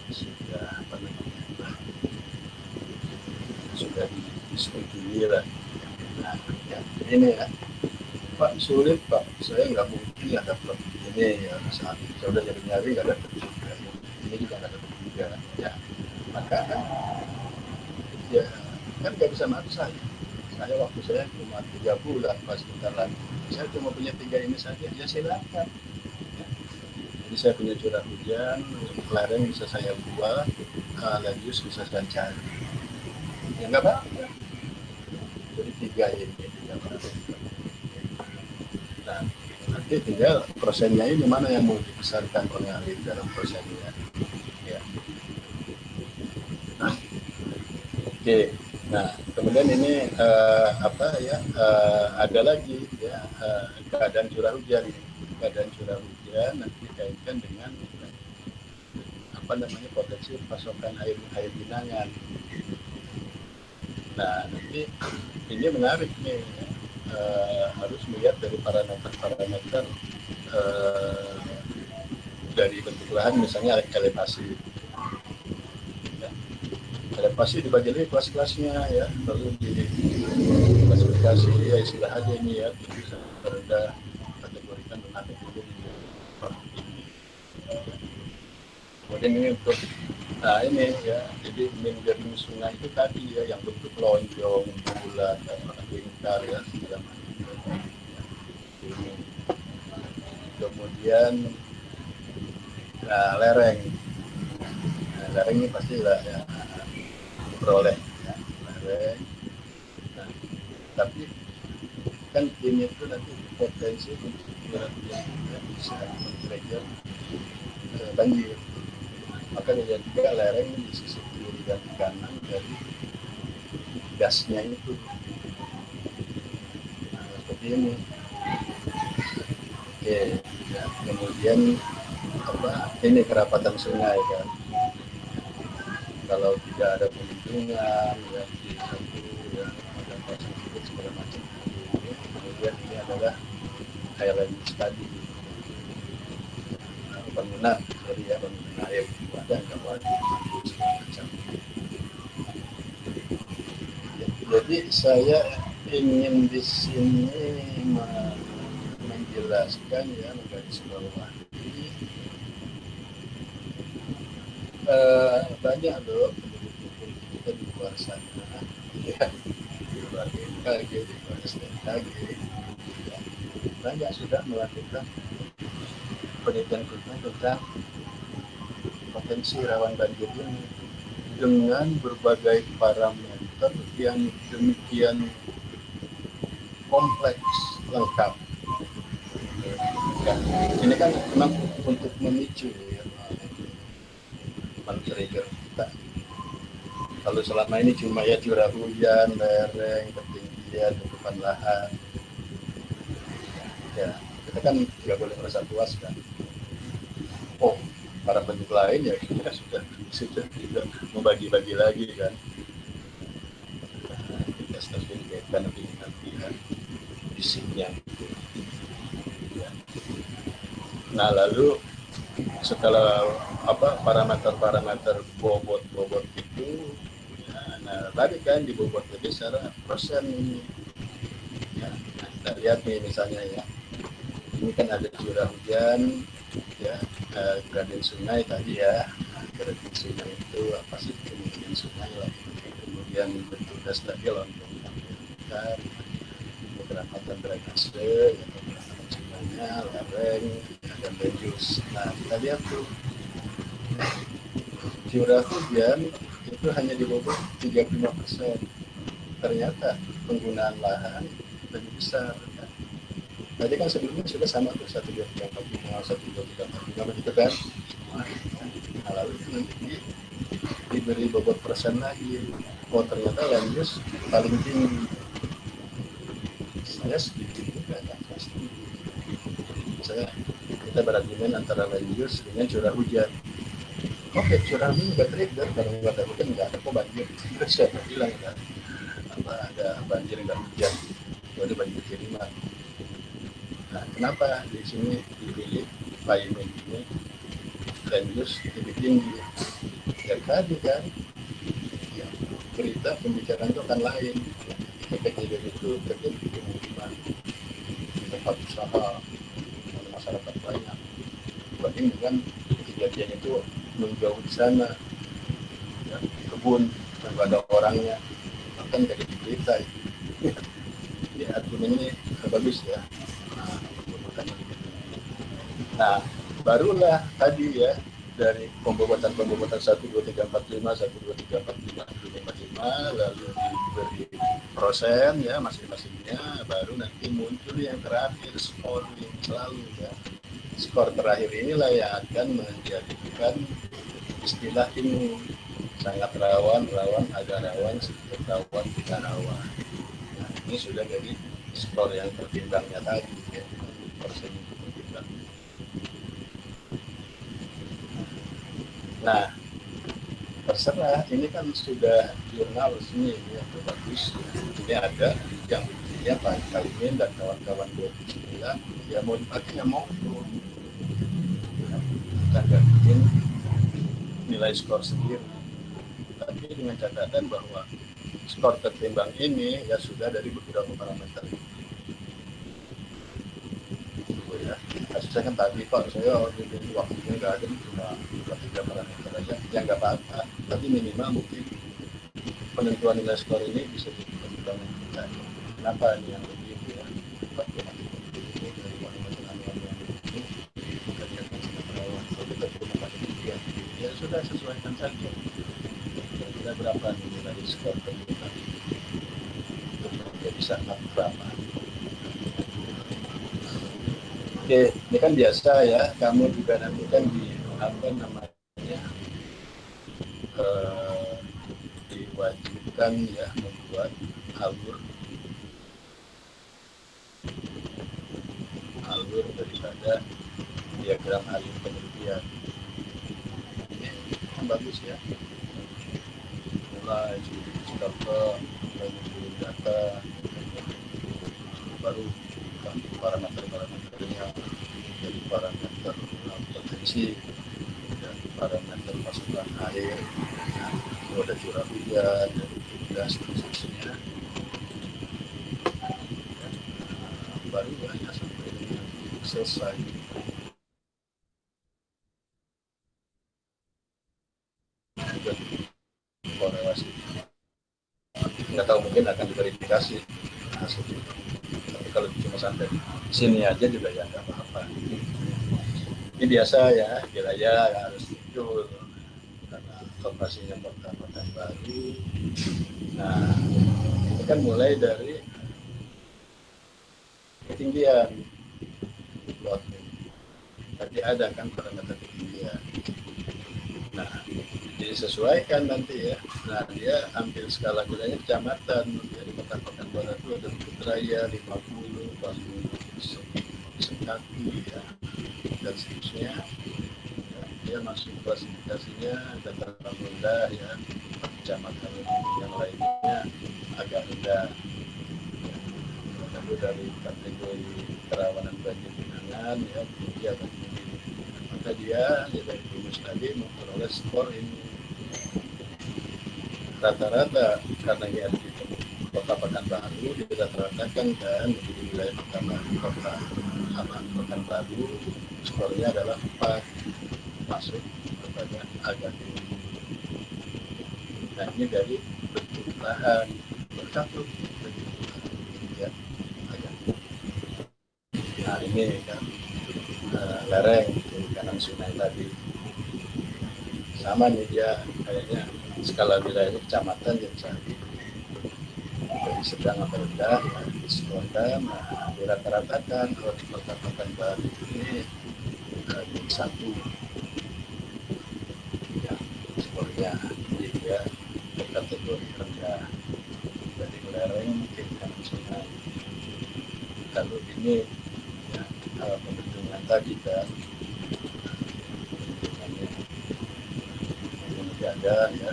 sudah apa namanya, sudah disetujui lah. Nah ya ini ya Pak, sulit Pak, saya nggak mungkin ya dapat ini ya, saat saya udah nyari-nyari nggak dapat juga, ini juga nggak dapat juga ya, maka kan ya kan nggak bisa maksa. Saya waktu saya cuma 3 bulan pas kita lagi, saya cuma punya 3 ini saja, ya silakan ya. Jadi saya punya curah hujan, lereng bisa saya buat, Ladius bisa saya cari, ya nggak apa-apa. Jadi 3 ini 3 nah, nanti tinggal persennya ini mana yang mau dibesarkan pengalir dalam persennya ya. Oke, nah kemudian ini apa ya, ada lagi ya, keadaan curah hujan nanti dikaitkan dengan apa namanya potensi pasokan air genangan. Nah nanti ini menarik nih ya. Harus melihat dari parameter dari bentuk lahan, misalnya elevasi ya. Elevasi dibagi lagi kelas-kelasnya ya, lalu di klasifikasi ya istilah aja ini ya, bisa rendah kategorikan dengan tinggi. Kemudian ini untuk ini ya, jadi manajemen sungai itu tadi ya, yang bentuk lonjong, bulat, lingkar ya, segala macam. Kemudian lereng lereng ini pasti lah ya diperoleh ya, lereng. Nah, tapi kan ini itu nanti potensi untuk curah hujan juga bisa men-trigger banjir. Maka dilihat juga lereng di sisi kiri dan kanan dari gasnya itu. Nah, seperti ini. Oke, ya. Kemudian ini kerapatan sungai kan. Kalau tidak ada perlindungan, ya, di satu ya ada kawasan hidup segala macam. Kemudian ini adalah highland tadi. Bangunan air ada nggak wajib segala macam. Jadi saya ingin di sini menjelaskan ya, menggarisbawahi banyak loh penduduk kita di luar sana ya, di luar BMKG, di luar STKG ya, banyak sudah melakukan penelitian tentang potensi rawan banjir ini dengan berbagai parameter yang demikian kompleks lengkap. Ya, ini kan memang untuk memicu ya, men-trigger kita. Kalau selama ini cuma ya curah hujan, lereng, ketinggian, tutupan lahan, ya kita kan nggak boleh merasa puas kan. Oh, para penduduk lain ya kita sudah juga membagi-bagi lagi kan. Kita stasiun dikaitkan nanti ya, fisiknya. Ya. Nah lalu setelah parameter bobot itu, ya, nah tadi kan di bobot jadi secara persen ini. Ya, nah, kita lihat nih misalnya ya, ini kan ada curah hujan, ya, gradien sungai tadi ya, gradien sungai itu apa sih kemudian sungai lah, kemudian bentuk das tadi lontong kan, kerapatan drainase, ya, kerapatan sungainya, lereng, dan reduce. Nah kita lihat tuh curah hujan itu hanya di bawah 35%. Ternyata penggunaan lahan lebih besar. Ya. Tadi kan sebelumnya sudah sama tuh 1,2345, 1,2345 begitu kan. Nah, lalu nanti diberi bobot persen lagi. Oh ternyata land use paling tinggi. Saya sedikit juga ya, kita berargumen antara land use dengan curah hujan. Oke, curah hujan nggak trigger, kalau nggak ada hujan nggak ada kok banjir. Terus siapa bilang kan ada banjir nggak hujan, ada banjir kiriman. Nah, kenapa di sini dipilih payment ini land use lebih tinggi? Ya tadi kan, ya, berita pembicaraan itu akan lain. Kejadian itu terjadi di pemukiman, tempat usaha, masyarakat banyak. Dibanding dengan kejadian itu menjauh di sana, ya, kebun, nggak ada orangnya, bahkan jadi berita itu. Ini argumen ini bagus ya. Nah, barulah tadi ya dari pembobotan 1, 2, 3, 4, 5, 1, 2, 3, 4, 5, 5, lalu diberi persen ya masing-masingnya, baru nanti muncul yang terakhir scoring selalu ya. Skor terakhir inilah yang akan menjadikan istilah ini sangat rawan, agak rawan, sedikit rawan, tidak rawan. Nah, ini sudah jadi skor yang pertimbangnya tadi ya, persen itu pertimbang. Nah, terserah, ini kan sudah jurnal resmi ya, bagus. Ini ada yang buktinya Pak Kalimin dan kawan-kawan 29 ya, mau dipakai ya mau tuh. Kita nggak bikin nilai skor sendiri, tapi dengan catatan bahwa skor tertimbang ini ya sudah dari beberapa parameter. Ya, saya kan tadi Pak, saya waktunya nggak ada, cuma 3 parameter aja, ya nggak apa-apa, tapi minimal mungkin penentuan nilai skor ini bisa dipertimbangkan kita. Kenapa ini yang lebih ya, dari parameter anual yang itu kita lihat sangat rawan. Kalau kita cuma pakai 3, ya sudah sesuaikan saja. Kira berapa nih nilai skor permukaan untuk menjadi sangat berapa? Oke, ini kan biasa ya. Kamu juga nanti kan di apa namanya diwajibkan ya membuat alur daripada diagram alur penelitian. Ini kan bagus ya. Mulai start mengumpulkan data, baru parameter-parameternya dari parameter potensi dan parameter masukan air, ada curah hujan, dan seterusnya. Baru hanya sampai selesai. Dan korelasi. Nggak tahu, mungkin akan diverifikasi hasilnya. Tapi kalau cuma sampai sini aja juga ya nggak apa-apa. Ini biasa ya, wilayah harus muncul karena operasinya kota-kota baru. Nah, ini kan mulai dari ketinggian lotnya. Tadi ada kan parameter ketinggian. Nah, disesuaikan nanti ya. Nah, dia ambil skala wilayah kecamatan. Jadi kota-kota barat itu ada Bukit Raya 50, Bandung, Sekaki ya, dan seterusnya. Ya, dia masuk klasifikasinya dataran rendah ya, kecamatan yang lainnya agak rendah. Lalu dari kategori kerawanan banjir genangan ya, tinggi atau tinggi. Maka dia ya dari rumus tadi memperoleh skor ini. Rata-rata karena dia di kota Pekanbaru dirata-ratakan kan di wilayah Pekanbaru skornya adalah 4, masuk kepada agak tinggi. Nah ini dari bentuk lahan bersatu ya, agak. Nah ini kan lereng di kanan sungai tadi sama nih dia kayaknya skala wilayah kecamatan yang dari sedang atau rendah ya, diskonkan, nah, dirata-ratakan kalau di kota Pekanbaru ini satu ya skornya jadi dia kategori rendah dari lereng ke kanan sungai. Lalu ini ya, pembentukan tadi kan ada ya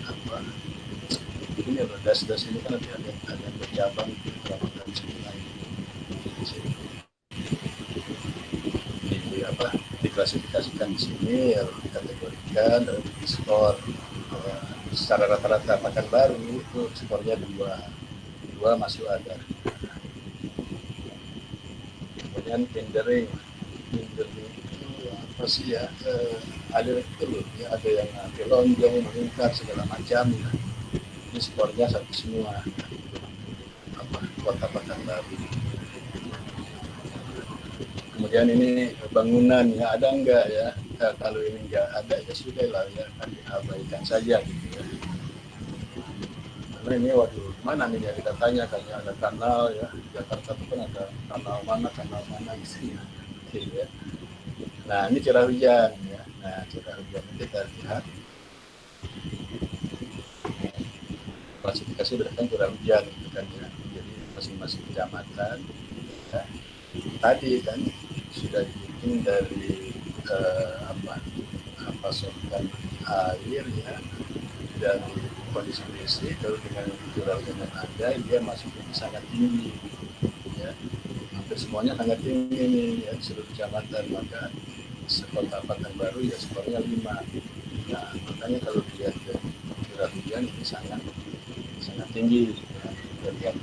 apa ini das ini kan ada bercabang perawatan sungai di apa diklasifikasikan di sini ya, dikategorikan dan skor secara rata-rata Pekanbaru itu skornya 2 masuk ada. Kemudian tendering itu apa sih ya, ada itu ya, ada yang lonjong meningkat segala macam ya. Ini skornya satu semua apa kota Pekanbaru. Kemudian ini bangunan ya ada enggak ya, kalau ini enggak ada ya sudah lah ya, kan diabaikan saja gitu ya. Karena ini waduh mana nih ya kita tanya kan ya, ada kanal ya Jakarta itu kan ada kanal mana isinya gitu ya. Nah ini curah hujan ya. Nah curah hujan kita lihat klasifikasi berdasarkan curah hujan gitu kan ya. Jadi masing-masing kecamatan ya, tadi kan sudah dihitung dari pasokan air ya dari kondisi basic, kalau dengan curah hujan yang ada dia masih sangat tinggi ya, hampir semuanya sangat tinggi nih ya seluruh kecamatan. Maka sekota Pekanbaru ya skornya 5. Nah makanya kalau dilihat curah hujan ini sangat tinggi ya, lihat.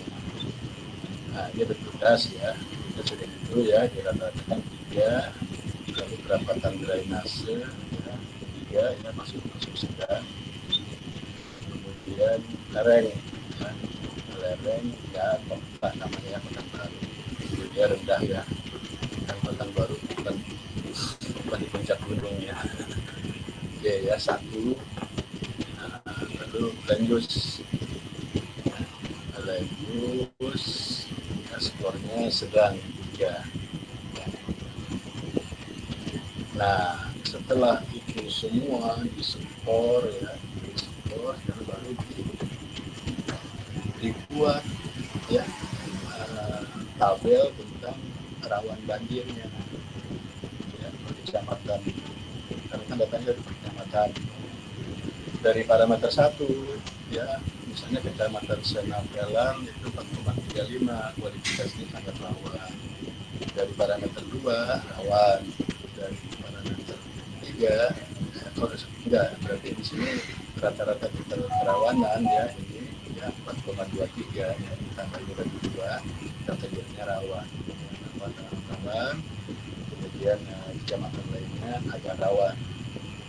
Nah ini bertugas ya, kita sudah itu ya dirata-ratakan 3, lalu perapatan drainase ya 3 ya masuk sedang, kemudian lereng ya kota namanya Pekanbaru, dia rendah ya, kan Pekanbaru bukan di puncak gunung ya. D ya 1, lalu Lenjus ya, skornya sedang 3. Nah setelah itu semua diskor ya, dan baru dibuat ya tabel tentang rawan banjirnya ya, kecamatan, karena kan datanya dari kecamatan. Dari parameter 1 ya, misalnya kecamatan Senapelan itu 4,35, kualifikasinya sangat rawan. Dari parameter 2 rawan, dari parameter 3 enggak, berarti di sini rata-rata kerawanan ya ini ya 4,23 ya, ditambah dengan 2 kategorinya rawan. Rawan, kemudian kecamatan lainnya agak rawan.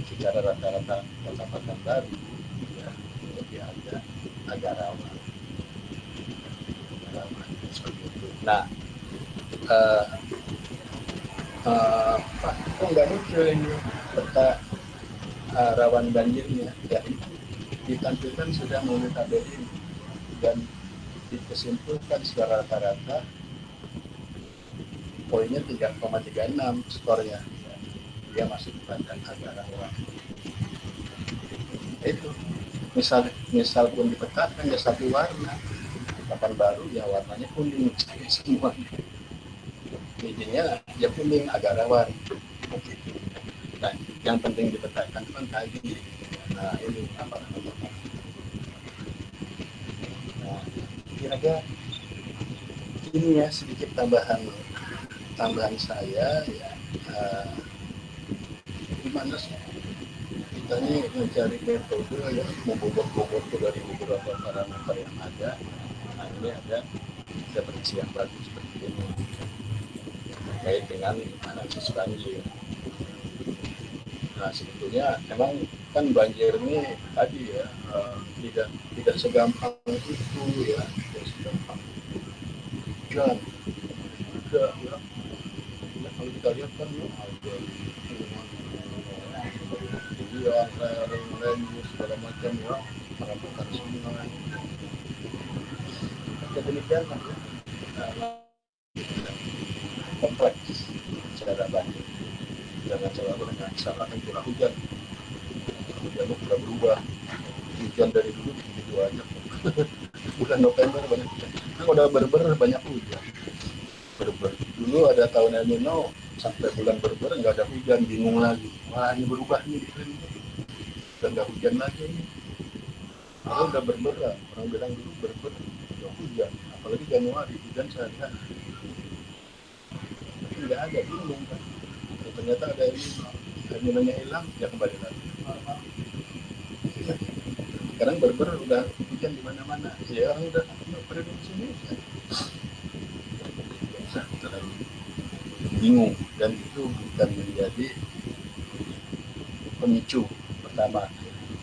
Secara rata-rata kota Pekanbaru ya lebih agak rawan seperti itu. Nah, Pak, kok nggak muncul ini peta rawan banjirnya? Ya, itu ditampilkan sudah melalui tabel ini dan disimpulkan secara rata-rata poinnya 3,36 skornya. Dia masuk pada agak rawan. Itu misal pun dipetakan ya satu warna, Pekanbaru ya warnanya kuning semua, jadinya ya kuning agak rawan. Nah, yang penting dipetakan kan tadi. Nah ini apa namanya? Nah, kira-kira ini ya sedikit tambahan saya ya. Gimana sih kita ini mencari metode yang membobot-bobot dari beberapa parameter yang ada. Nah ini ada prediksi yang bagus seperti ini terkait dengan analisis banjir. Nah sebetulnya memang kan banjir ini tadi ya tidak segampang itu ya, tidak segampang hujan juga ya. Kalau kita lihat kan ya, ada hujan, lereng, segala macam ya, perambakan sungai. Demikian lah ya, kompleks secara banjir. Jangan selalu dengan salahkan curah hujan. Hujan sudah berubah. Hujan dari dulu begitu aja. Bulan November banyak hujan. Kan udah berber banyak hujan. Berber. Dulu ada tahun El Nino sampai bulan berber nggak ada hujan, bingung lagi. Wah ini berubah nih iklim. Udah nggak hujan lagi nih. Kalau udah berber, orang bilang dulu berber udah hujan. Apalagi Januari hujan sehari-hari. Tapi nggak ada, bingung kan. Ternyata ada ini hilang, ya kembali lagi. Sekarang berber udah hujan di mana-mana. Ya orang udah prediksi ini. Terlalu bingung dan itu bukan menjadi pemicu pertama.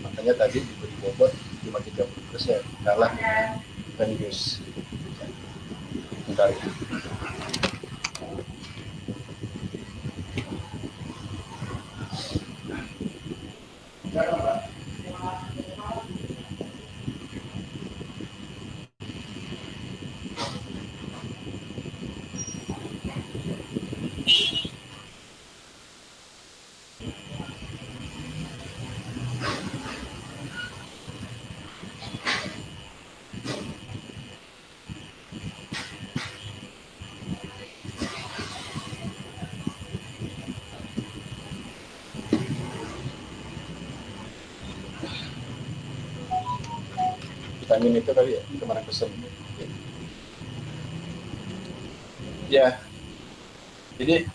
Makanya tadi diberi bobot cuma 30%, kalah dengan Venus. Bentar ya. Vitamin itu kali ya, kemarin pesen. Ya, jadi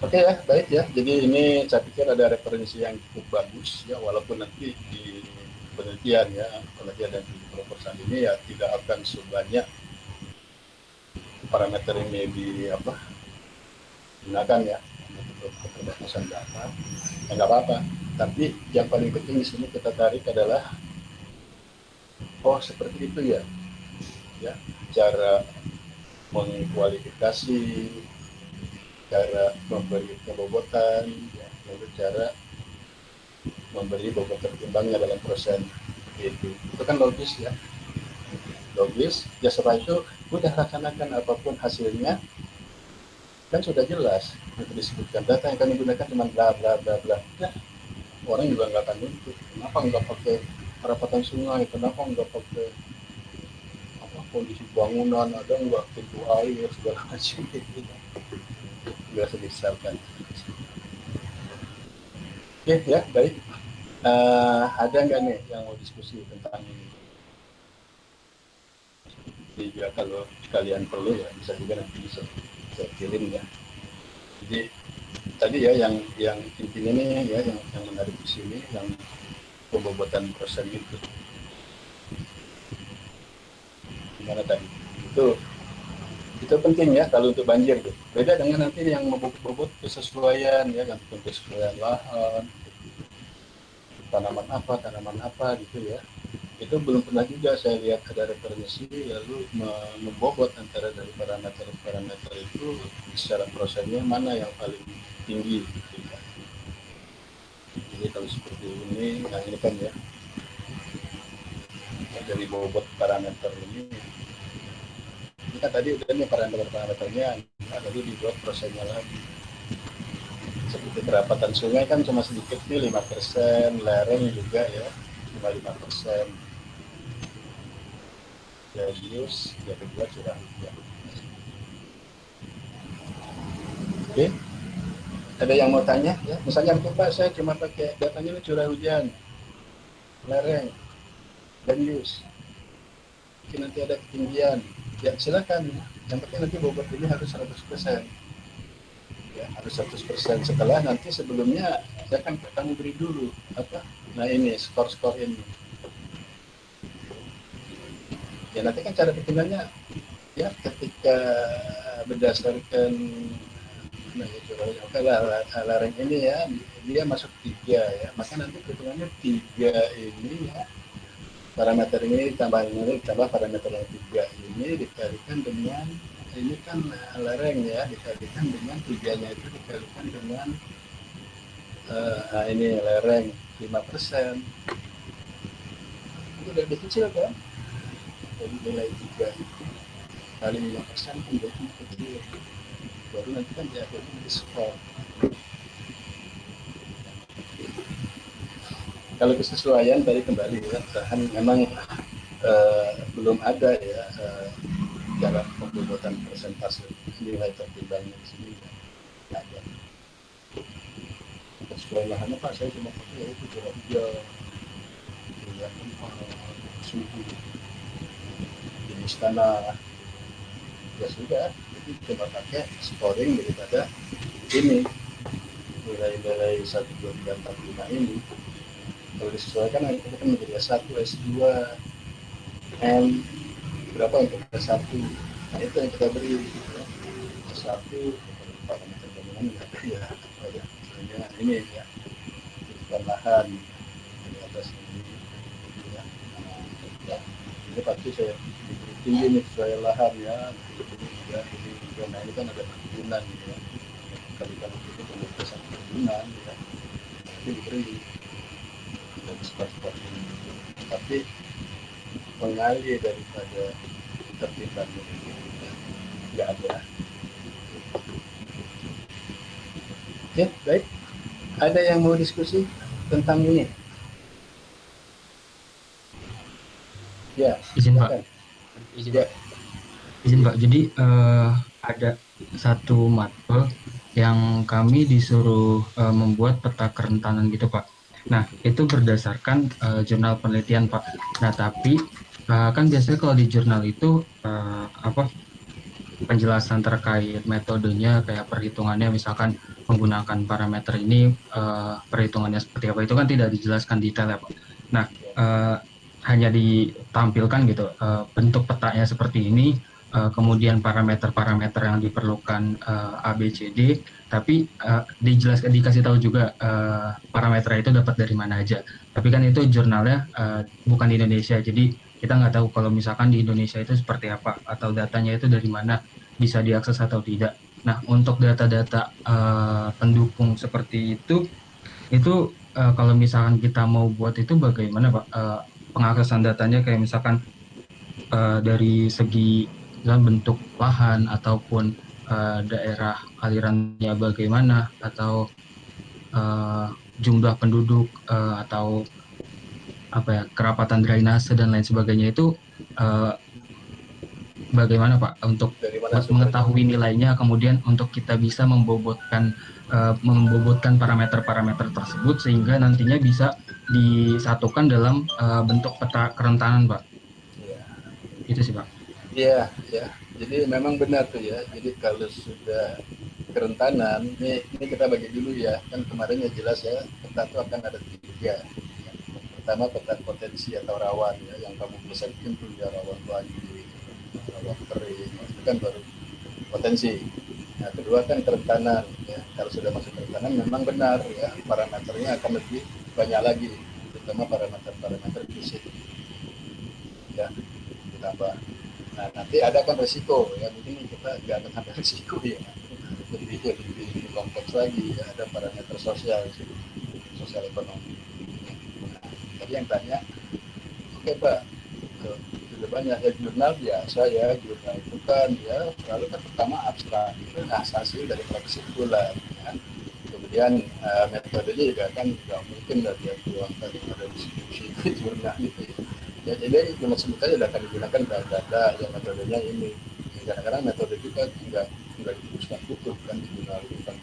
oke ya, baik ya. Jadi ini saya pikir ada referensi yang cukup bagus ya, walaupun nanti di penelitian dan di proposal ini ya tidak akan sebanyak parameter ini digunakan ya untuk keterbatasan data. Ya, nggak apa-apa. Tapi yang paling penting di sini kita tarik adalah seperti itu ya, cara mengkualifikasi, cara memberi pembobotan, lalu cara memberi bobot tertimbangnya dalam persen itu kan logis ya, logis. Ya setelah itu udah laksanakan apapun hasilnya, kan sudah jelas itu disebutkan data yang kami gunakan cuma bla bla bla bla. Ya, orang juga nggak akan nuntut. Kenapa nggak pakai perapatan sungai? Kenapa nggak pakai kondisi bangunan? Ada nggak pintu air segala macam gitu? Nggak sedisarkan. Oke ya, baik. Ada nggak nih yang mau diskusi tentang ini? Jadi kalau kalian perlu ya bisa juga nanti bisa kirim ya. Jadi tadi ya yang intinya nih ya yang menarik di sini yang pembobotan persen itu gimana tadi itu penting ya kalau untuk banjir tuh. Beda dengan nanti yang membobot kesesuaian ya, yang kesesuaian lahan, tanaman apa gitu ya. Itu belum pernah juga saya lihat ada referensi lalu membobot antara dari parameter itu secara prosennya mana yang paling tinggi gitu ya. Jadi kalau seperti ini, nah ini kan ya dari bobot parameter ini kan tadi udah nih parameternya, lalu dibuat prosennya lagi. Seperti kerapatan sungai kan cuma sedikit nih 5%, lereng juga ya 5%. Radius yang kedua curah hujan. Oke, ada yang mau tanya ya? Misalnya Pak, saya cuma pakai datanya ini curah hujan, lereng, radius. Mungkin nanti ada ketinggian. Ya silakan. Yang penting nanti bobot ini harus 100%. Ya, harus 100%. Setelah nanti sebelumnya saya akan kamu beri dulu apa? Nah ini skor ini. Ya nanti kan cara perhitungannya ya ketika berdasarkan lereng ini ya dia masuk 3 ya, maka nanti perhitungannya 3 ini ya, parameter ini tambah parameter yang 3 ini dikalikan dengan ini kan lereng ya, dikalikan dengan 3-nya itu dikalikan dengan ini lereng 5%. Itu udah lebih kecil kan? Jadi nilai 3 itu kali 5% kan jadi kecil. Baru nanti kan dia akan di-skor. Kalau kesesuaian tadi kembali ya, bahan memang belum ada ya dalam pembobotan persentase nilai tertimbangnya di sini ya. Ada. Kesesuaian lahannya Pak, saya cuma pakai itu curah hujan, suhu, jenis tanah, ya sudah. Jadi cuma pakai scoring daripada ini nilai-nilai 1, 2, 3, 4, 5 ini. Kalau disesuaikan nanti kita menjadi S1, S2, M berapa untuk S1. Nah itu yang kita beri gitu ya. S1 parameter bangunan ya ini ya kebutuhan lahan di atas ini ya. Ini pasti saya tinggi nih sesuai lahan ya ini juga. Nah ini kan ada perkebunan ya, kalau itu pembebasan perkebunan ya, itu diberi dan seperti ini. Tapi mengalir daripada tertimbangnya itu nggak ada. Oke, baik. Ada yang mau diskusi tentang ini? Ya, Izin Pak. silakan. Izin Ya. Izin Pak, jadi ada satu matkul yang kami disuruh membuat peta kerentanan gitu Pak. Nah, itu berdasarkan jurnal penelitian Pak. Nah, tapi kan biasanya kalau di jurnal itu penjelasan terkait metodenya kayak perhitungannya, misalkan menggunakan parameter ini perhitungannya seperti apa, itu kan tidak dijelaskan detail ya Pak. Nah, hanya ditampilkan gitu bentuk petanya seperti ini, kemudian parameter-parameter yang diperlukan A, B, C, D, tapi dikasih tahu juga parameternya itu dapat dari mana aja. Tapi kan itu jurnalnya bukan di Indonesia, jadi kita nggak tahu kalau misalkan di Indonesia itu seperti apa atau datanya itu dari mana, bisa diakses atau tidak. Nah, untuk data-data pendukung seperti itu kalau misalkan kita mau buat itu bagaimana Pak? Pengaksesan datanya kayak misalkan dari segi misalnya bentuk lahan ataupun daerah alirannya bagaimana atau eh, jumlah penduduk atau apa ya kerapatan drainase dan lain sebagainya itu eh, bagaimana Pak untuk Dari mana sumbernya? mengetahui nilainya kemudian untuk kita bisa membobotkan parameter-parameter tersebut sehingga nantinya bisa disatukan dalam bentuk peta kerentanan Pak. Iya. Itu sih Pak. Iya, ya. Jadi memang benar tuh ya. Jadi kalau sudah kerentanan, ini kita bagi dulu ya. Kan kemarin ya jelas ya, peta itu akan ada tiga. Pertama peta potensi atau rawan ya, yang kamu pesankan tuh ya rawan banjir, rawan kering, itu kan baru potensi. Nah, kedua kan kerentanan ya. Kalau sudah masuk kerentanan memang benar ya, parameternya akan lebih banyak lagi, terutama parameter fisik ya ditambah. Nah, nanti ada kan resiko ya, mungkin kita nggak akan sampai resiko ya, lebih kompleks lagi ya, ada parameter sosial ekonomi. Nah, tadi yang tanya, oke Pak, sudah banyak ya jurnal biasa ya, jurnal itu kan ya lalu kan pertama abstrak itu hasil dari kesimpulan ya. Kemudian metodenya juga kan nggak mungkin dari yang tuangkan pada diskusi jurnal itu ya. Jadi cuma sebut aja akan digunakan data yang metodenya ini. Kadang-kadang metode juga nggak dituliskan utuh kan di jurnal itu kan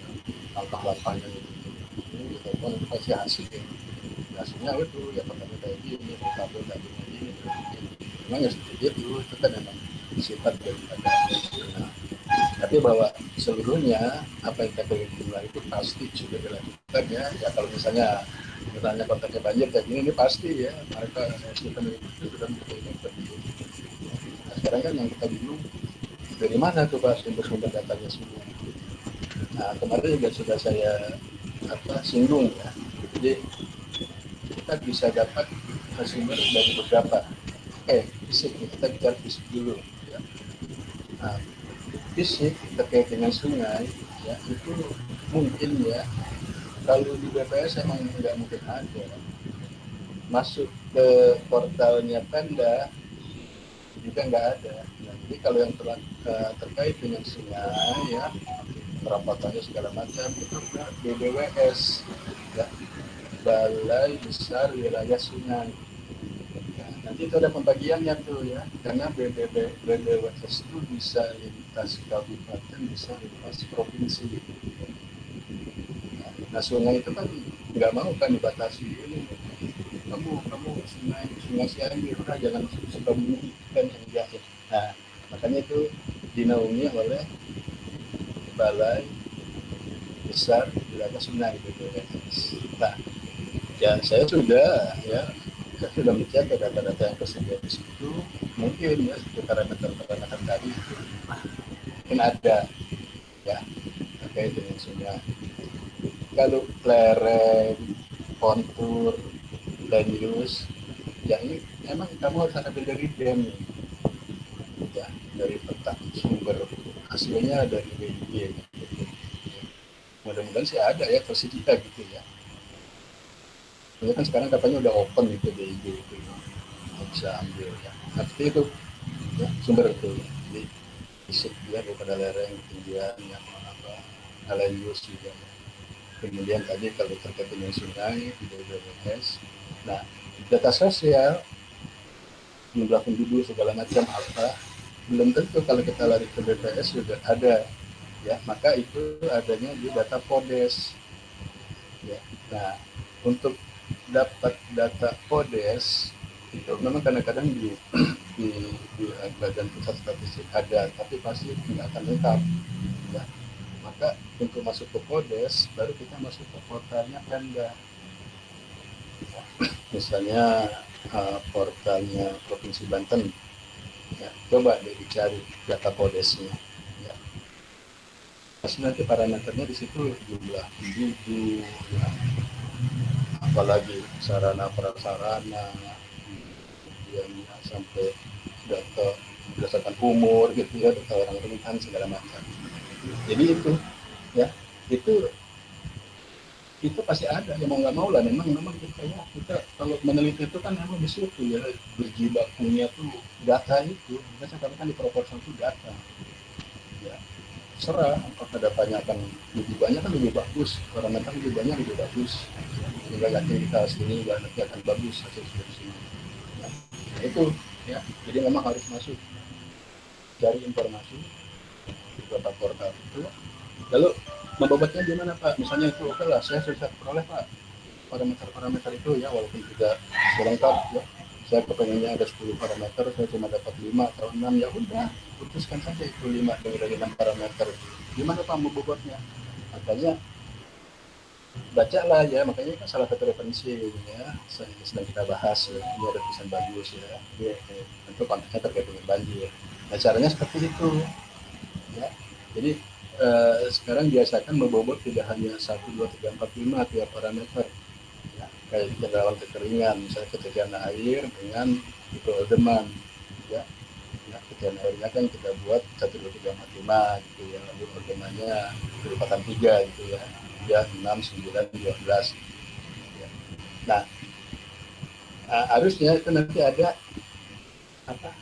langkah-langkahnya ini gitu kan, itu pasti hasilnya itu ya pertama kayak gini, tabel ini, memang ya seperti itu kan memang sifat daripada. Nah, tapi bahwa seluruhnya apa yang kita jumlah itu pasti sudah dilakukan ya kalau misalnya kontaknya banjir kayak gini, ini pasti ya mereka estimasi itu sudah mempunyai seperti itu. Nah, sekarang kan yang kita bingung dari mana tuh Pak sumber datanya semua. Nah, kemarin juga sudah saya singgung ya, jadi kita bisa dapat sumber dari beberapa. Fisik, kita bicara fisik dulu ya. Nah, fisik terkait dengan sungai ya itu mungkin ya kalau di BPS emang nggak mungkin ada. Masuk ke portalnya Pemda juga nggak ada. Nah, jadi kalau yang terkait dengan sungai ya perampatannya segala macam itu BBWS ya, Balai Besar Wilayah Sungai. Nanti itu ada pembagiannya tuh ya, karena BBWS itu bisa lintas kabupaten, bisa lintas provinsi. Nah, sungai itu kan nggak mau kan dibatasi ini. Kamu sungai Cianjur, jangan suka bunyi kan enggak ya. Nah, makanya itu dinaungi oleh Balai Besar Wilayah Sungai BBWS. Nah, ya saya sudah mencatat data-data yang tersedia di situ, mungkin ya parameter tadi mungkin ada ya terkait dengan sungai. Kalau lereng, kontur, land use, ya ini memang kamu harus ambil dari DEM ya, dari peta sumber hasilnya dari BIG. Mudah-mudahan sih ada ya tersedia gitu ya. Ini kan sekarang katanya udah open itu BIG itu bisa ambil ya. Nanti itu ya, sumber itu ya. Jadi fisik dia daripada lereng ketinggian yang land use juga. Kemudian tadi kalau terkait dengan sungai di BBWS, nah data sosial jumlah penduduk segala macam apa belum tentu kalau kita lari ke BPS juga ada ya, maka itu adanya di data PODES ya. Nah, untuk dapat data PODES itu memang kadang-kadang di badan pusat statistik ada, tapi pasti tidak akan lengkap ya. Maka untuk masuk ke PODES baru kita masuk ke portalnya Pemda. Misalnya portalnya Provinsi Banten ya, coba deh dicari data PODES-nya ya. Pasti nanti parameternya di situ jumlah penduduk ya, apalagi sarana prasarana, kemudian ya, sampai data berdasarkan umur gitu ya, data orang rentan segala macam. Jadi itu ya, itu itu pasti ada, ya mau nggak mau lah, memang kita kalau meneliti itu kan memang di situ ya, berjibakunya tuh data itu, kita saya katakan di proporsional itu data, ya serah apakah datanya akan lebih banyak kan lebih bagus, parameter lebih banyak lebih bagus, sehingga yakin kita sini nanti akan bagus hasil sini. Nah, itu ya, jadi memang harus masuk cari informasi di portal itu. Lalu membobotnya gimana Pak? Misalnya itu oke lah, saya sudah peroleh Pak parameter-parameter itu ya, walaupun tidak selengkap ya. Saya kepengennya ada 10 parameter, saya cuma dapat 5 atau 6, ya udah, putuskan saja itu 5 dari 6 parameter. Gimana Pak membobotnya? Makanya bacalah ya, makanya kan salah satu referensi ya, sedang kita bahas ya, ini ada tulisan bagus ya, tentu konteksnya terkait dengan banjir. Nah caranya seperti itu ya. Jadi sekarang biasakan membobot tidak hanya 1, 2, 3, 4, 5 tiap parameter ya, kayak dalam kekeringan, misalnya ketersediaan air dengan itu ordeman ya. Ya, ketersediaan airnya kan kita buat 1, 2, 3, 4, 5 gitu ya, lalu ordemannya berlipatan 3 gitu ya, ya 6, 9, 12 ya. Nah harusnya itu nanti ada apa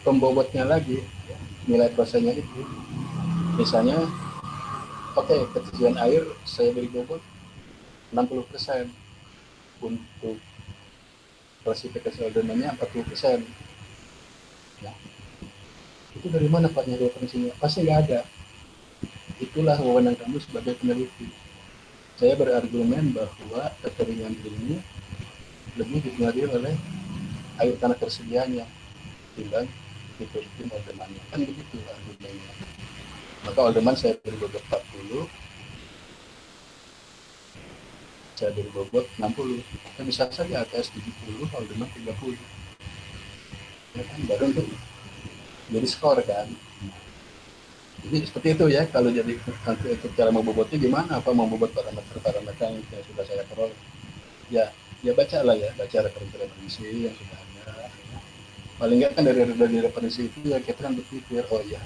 pembobotnya lagi ya, nilai prosesnya itu. Misalnya oke, ketersediaan air saya beri bobot 60%, untuk klasifikasi ordenannya 40%. Ya. Itu dari mana Pak nyari referensinya? Pasti nggak ada. Itulah wewenang kamu sebagai peneliti. Saya berargumen bahwa kekeringan ini lebih dipengaruhi oleh air tanah tersedianya timbang itu ordenannya. Kan begitu argumennya. Maka ordenan saya beri bobot 40, saya beri bobot 60. Kita bisa saja ATS 70, ordenan 30. Ya kan, baru untuk jadi skor kan. Jadi seperti itu ya, kalau jadi nanti untuk cara membobotnya gimana, apa membobot parameter yang sudah saya peroleh. Ya baca lah ya, baca referensi yang sudah ada. Paling nggak kan dari referensi itu ya kita kan berpikir, oh ya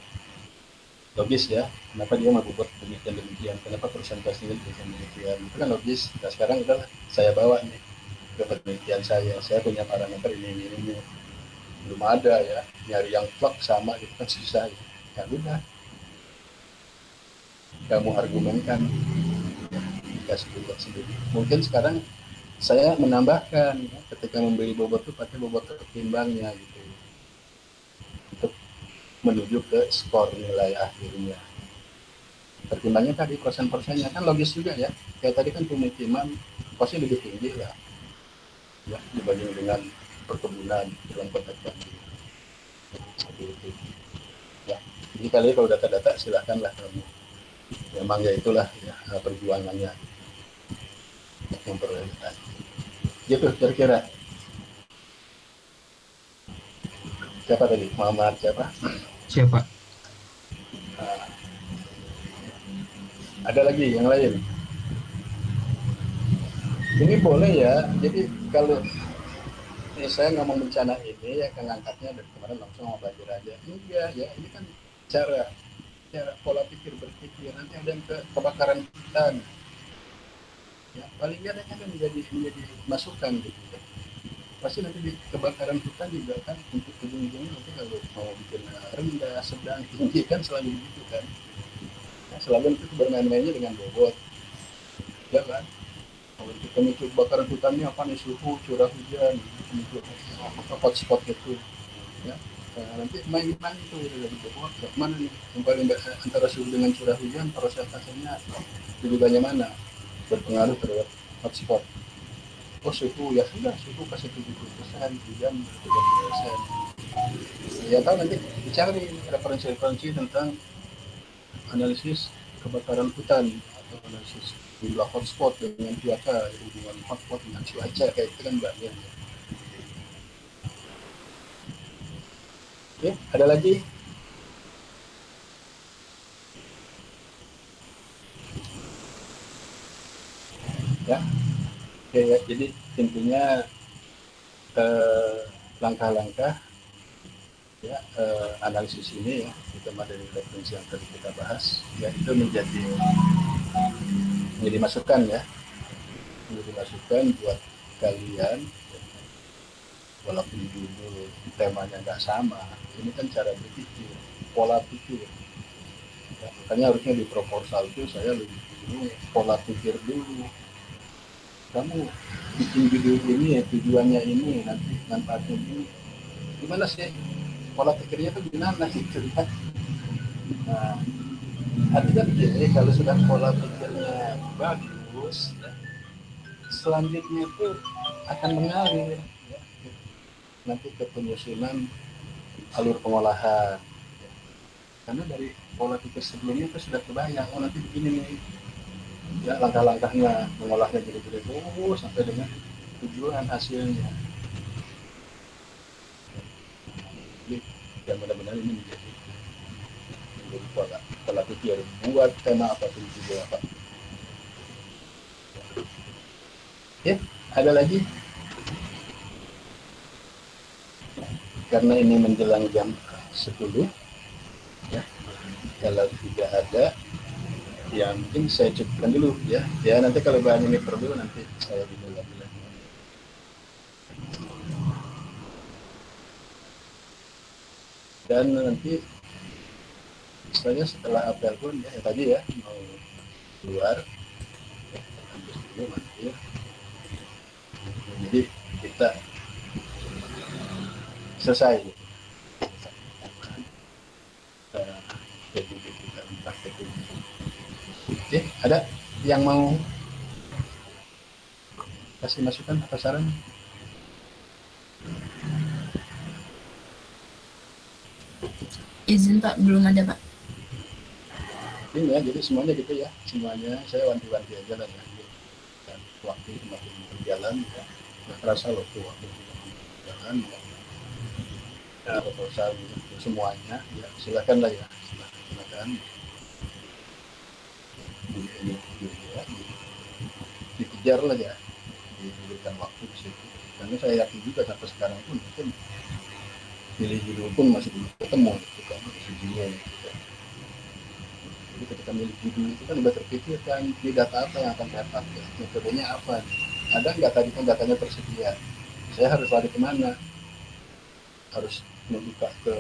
logis ya, kenapa dia membobot demikian, kenapa persentasenya demikian, itu kan logis. Nah sekarang udah saya bawa nih ke penelitian saya punya parameter ini. Belum ada ya, nyari yang plug sama itu kan susah ya. Ya udah, kamu argumenkan ya, sendiri. Mungkin sekarang saya menambahkan ya, ketika membeli bobot itu pakai bobot tertimbangnya gitu, untuk menuju ke skor nilai akhirnya. Pertimbangnya tadi persen-persennya kan logis juga ya, kayak tadi kan pemukiman pasti lebih tinggi lah ya dibanding dengan perkebunan dalam konteks banjir seperti itu ya. Jadi kali kalau data-data silahkanlah kamu, memang ya itulah ya perjuangannya memperoleh data gitu kira-kira. Siapa tadi, Muhammad siapa? Nah, ada lagi yang lain ini boleh ya. Jadi kalau saya ngomong bencana ini ya kan angkatnya dari kemarin langsung mau banjir aja, enggak ya, ini kan cara pola pikir berpikir. Nanti ada yang kebakaran hutan ya, paling nggak ada kan menjadi masukan gitu ya. Pasti nanti di kebakaran hutan juga kan untuk ujung-ujungnya nanti kalau mau bikin rendah, sedang, tinggi kan selalu begitu kan ya, selalu itu bermain-mainnya dengan bobot ya kan. Kalau kita mikir kebakaran hutannya apa nih, suhu, curah hujan, hotspot itu ya. Nah, nanti main-main itu dari bawah mana nih yang paling antara suhu dengan curah hujan prosentasenya lebih banyak mana berpengaruh terhadap hotspot. Oh suhu ya sudah, suhu kasih 70%, hujan 30%. Ya tahu nanti dicari referensi tentang analisis kebakaran hutan atau analisis jumlah hotspot dengan cuaca, hubungan hotspot dengan cuaca kayak itu kan banyak. Oke, ada lagi? Ya, oke ya. Jadi intinya langkah-langkah ya analisis ini ya, terutama dari referensi yang tadi kita bahas, ya itu menjadi jadi masukan ya, jadi masukan buat kalian, walaupun judul temanya nggak sama, ini kan cara berpikir, pola pikir. Ya, makanya harusnya di proposal itu saya lebih dulu pola pikir dulu. Kamu bikin judul ini ya, tujuannya ini, nanti manfaatnya ini, gimana sih pola pikirnya itu gimana gitu kan. Nah, artinya begini, kalau sudah pola pikirnya bagus ya, selanjutnya itu akan mengalir ya, nanti ke penyusunan alur pengolahan ya. Karena dari pola pikir sebelumnya itu sudah terbayang, oh nanti begini nih ya langkah-langkahnya, mengolahnya jadi terus sampai dengan tujuan hasilnya. Jadi yang benar-benar ini menjadi pola pikir buat tema apapun juga apa. Ya, ada lagi? Karena ini menjelang jam 10 ya. Kalau tidak ada, ya mungkin saya cukupkan dulu ya. Ya nanti kalau bahan ini perlu nanti saya bilang lagi. Dan nanti saya setelah apel pun ya, tadi ya mau keluar ya, habis dulu mampir. Jadi kita selesai jadi kita praktekin. Oke, ada yang mau kasih masukan atau saran? Izin Pak, belum ada Pak. Ini ya, jadi semuanya gitu ya, semuanya saya wanti-wanti aja lah ya. Dan waktu semakin berjalan ya, nggak terasa waktu berjalan ya. Nah, proposal gitu, semuanya ya silakan lah ya, silakan. Dikejar lah ya, diberikan waktu di situ. Karena saya yakin juga sampai sekarang pun mungkin pilih judul pun masih belum ketemu gitu kan, masih bingung gitu kan. Jadi ketika milih judul itu kan udah terpikirkan di data apa yang akan saya pakai, metodenya apa, ada nggak tadi kan datanya tersedia, saya harus lari kemana, harus membuka ke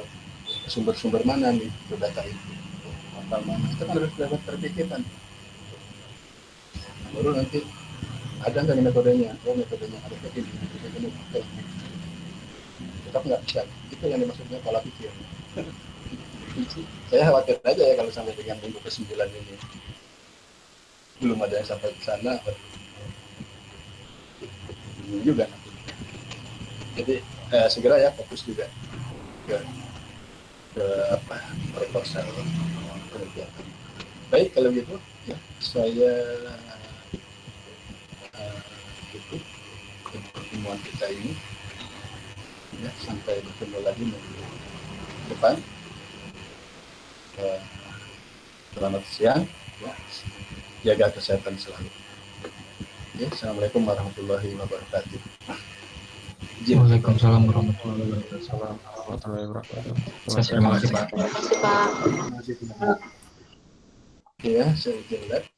sumber-sumber mana nih ke data itu, apa mana, itu kan harus dapat terpikirkan. Baru nanti ada nggak nih metodenya, oh metodenya ada kayak gini, metodenya pakai, tetap nggak bisa, itu yang dimaksudnya pola pikir. Saya khawatir aja ya kalau sampai dengan minggu ke-9 ini belum ada yang sampai ke sana, bingung juga nanti. Jadi segera ya fokus juga ke apa proposal kegiatan. Baik kalau gitu ya, saya tutup pertemuan kita ini ya, sampai bertemu lagi minggu depan. Selamat siang ya, jaga kesehatan selalu ya. Assalamualaikum warahmatullahi wabarakatuh. Waalaikumsalam warahmatullahi wabarakatuh. Terima kasih Pak. Terima kasih Pak. Ya, saya jelas.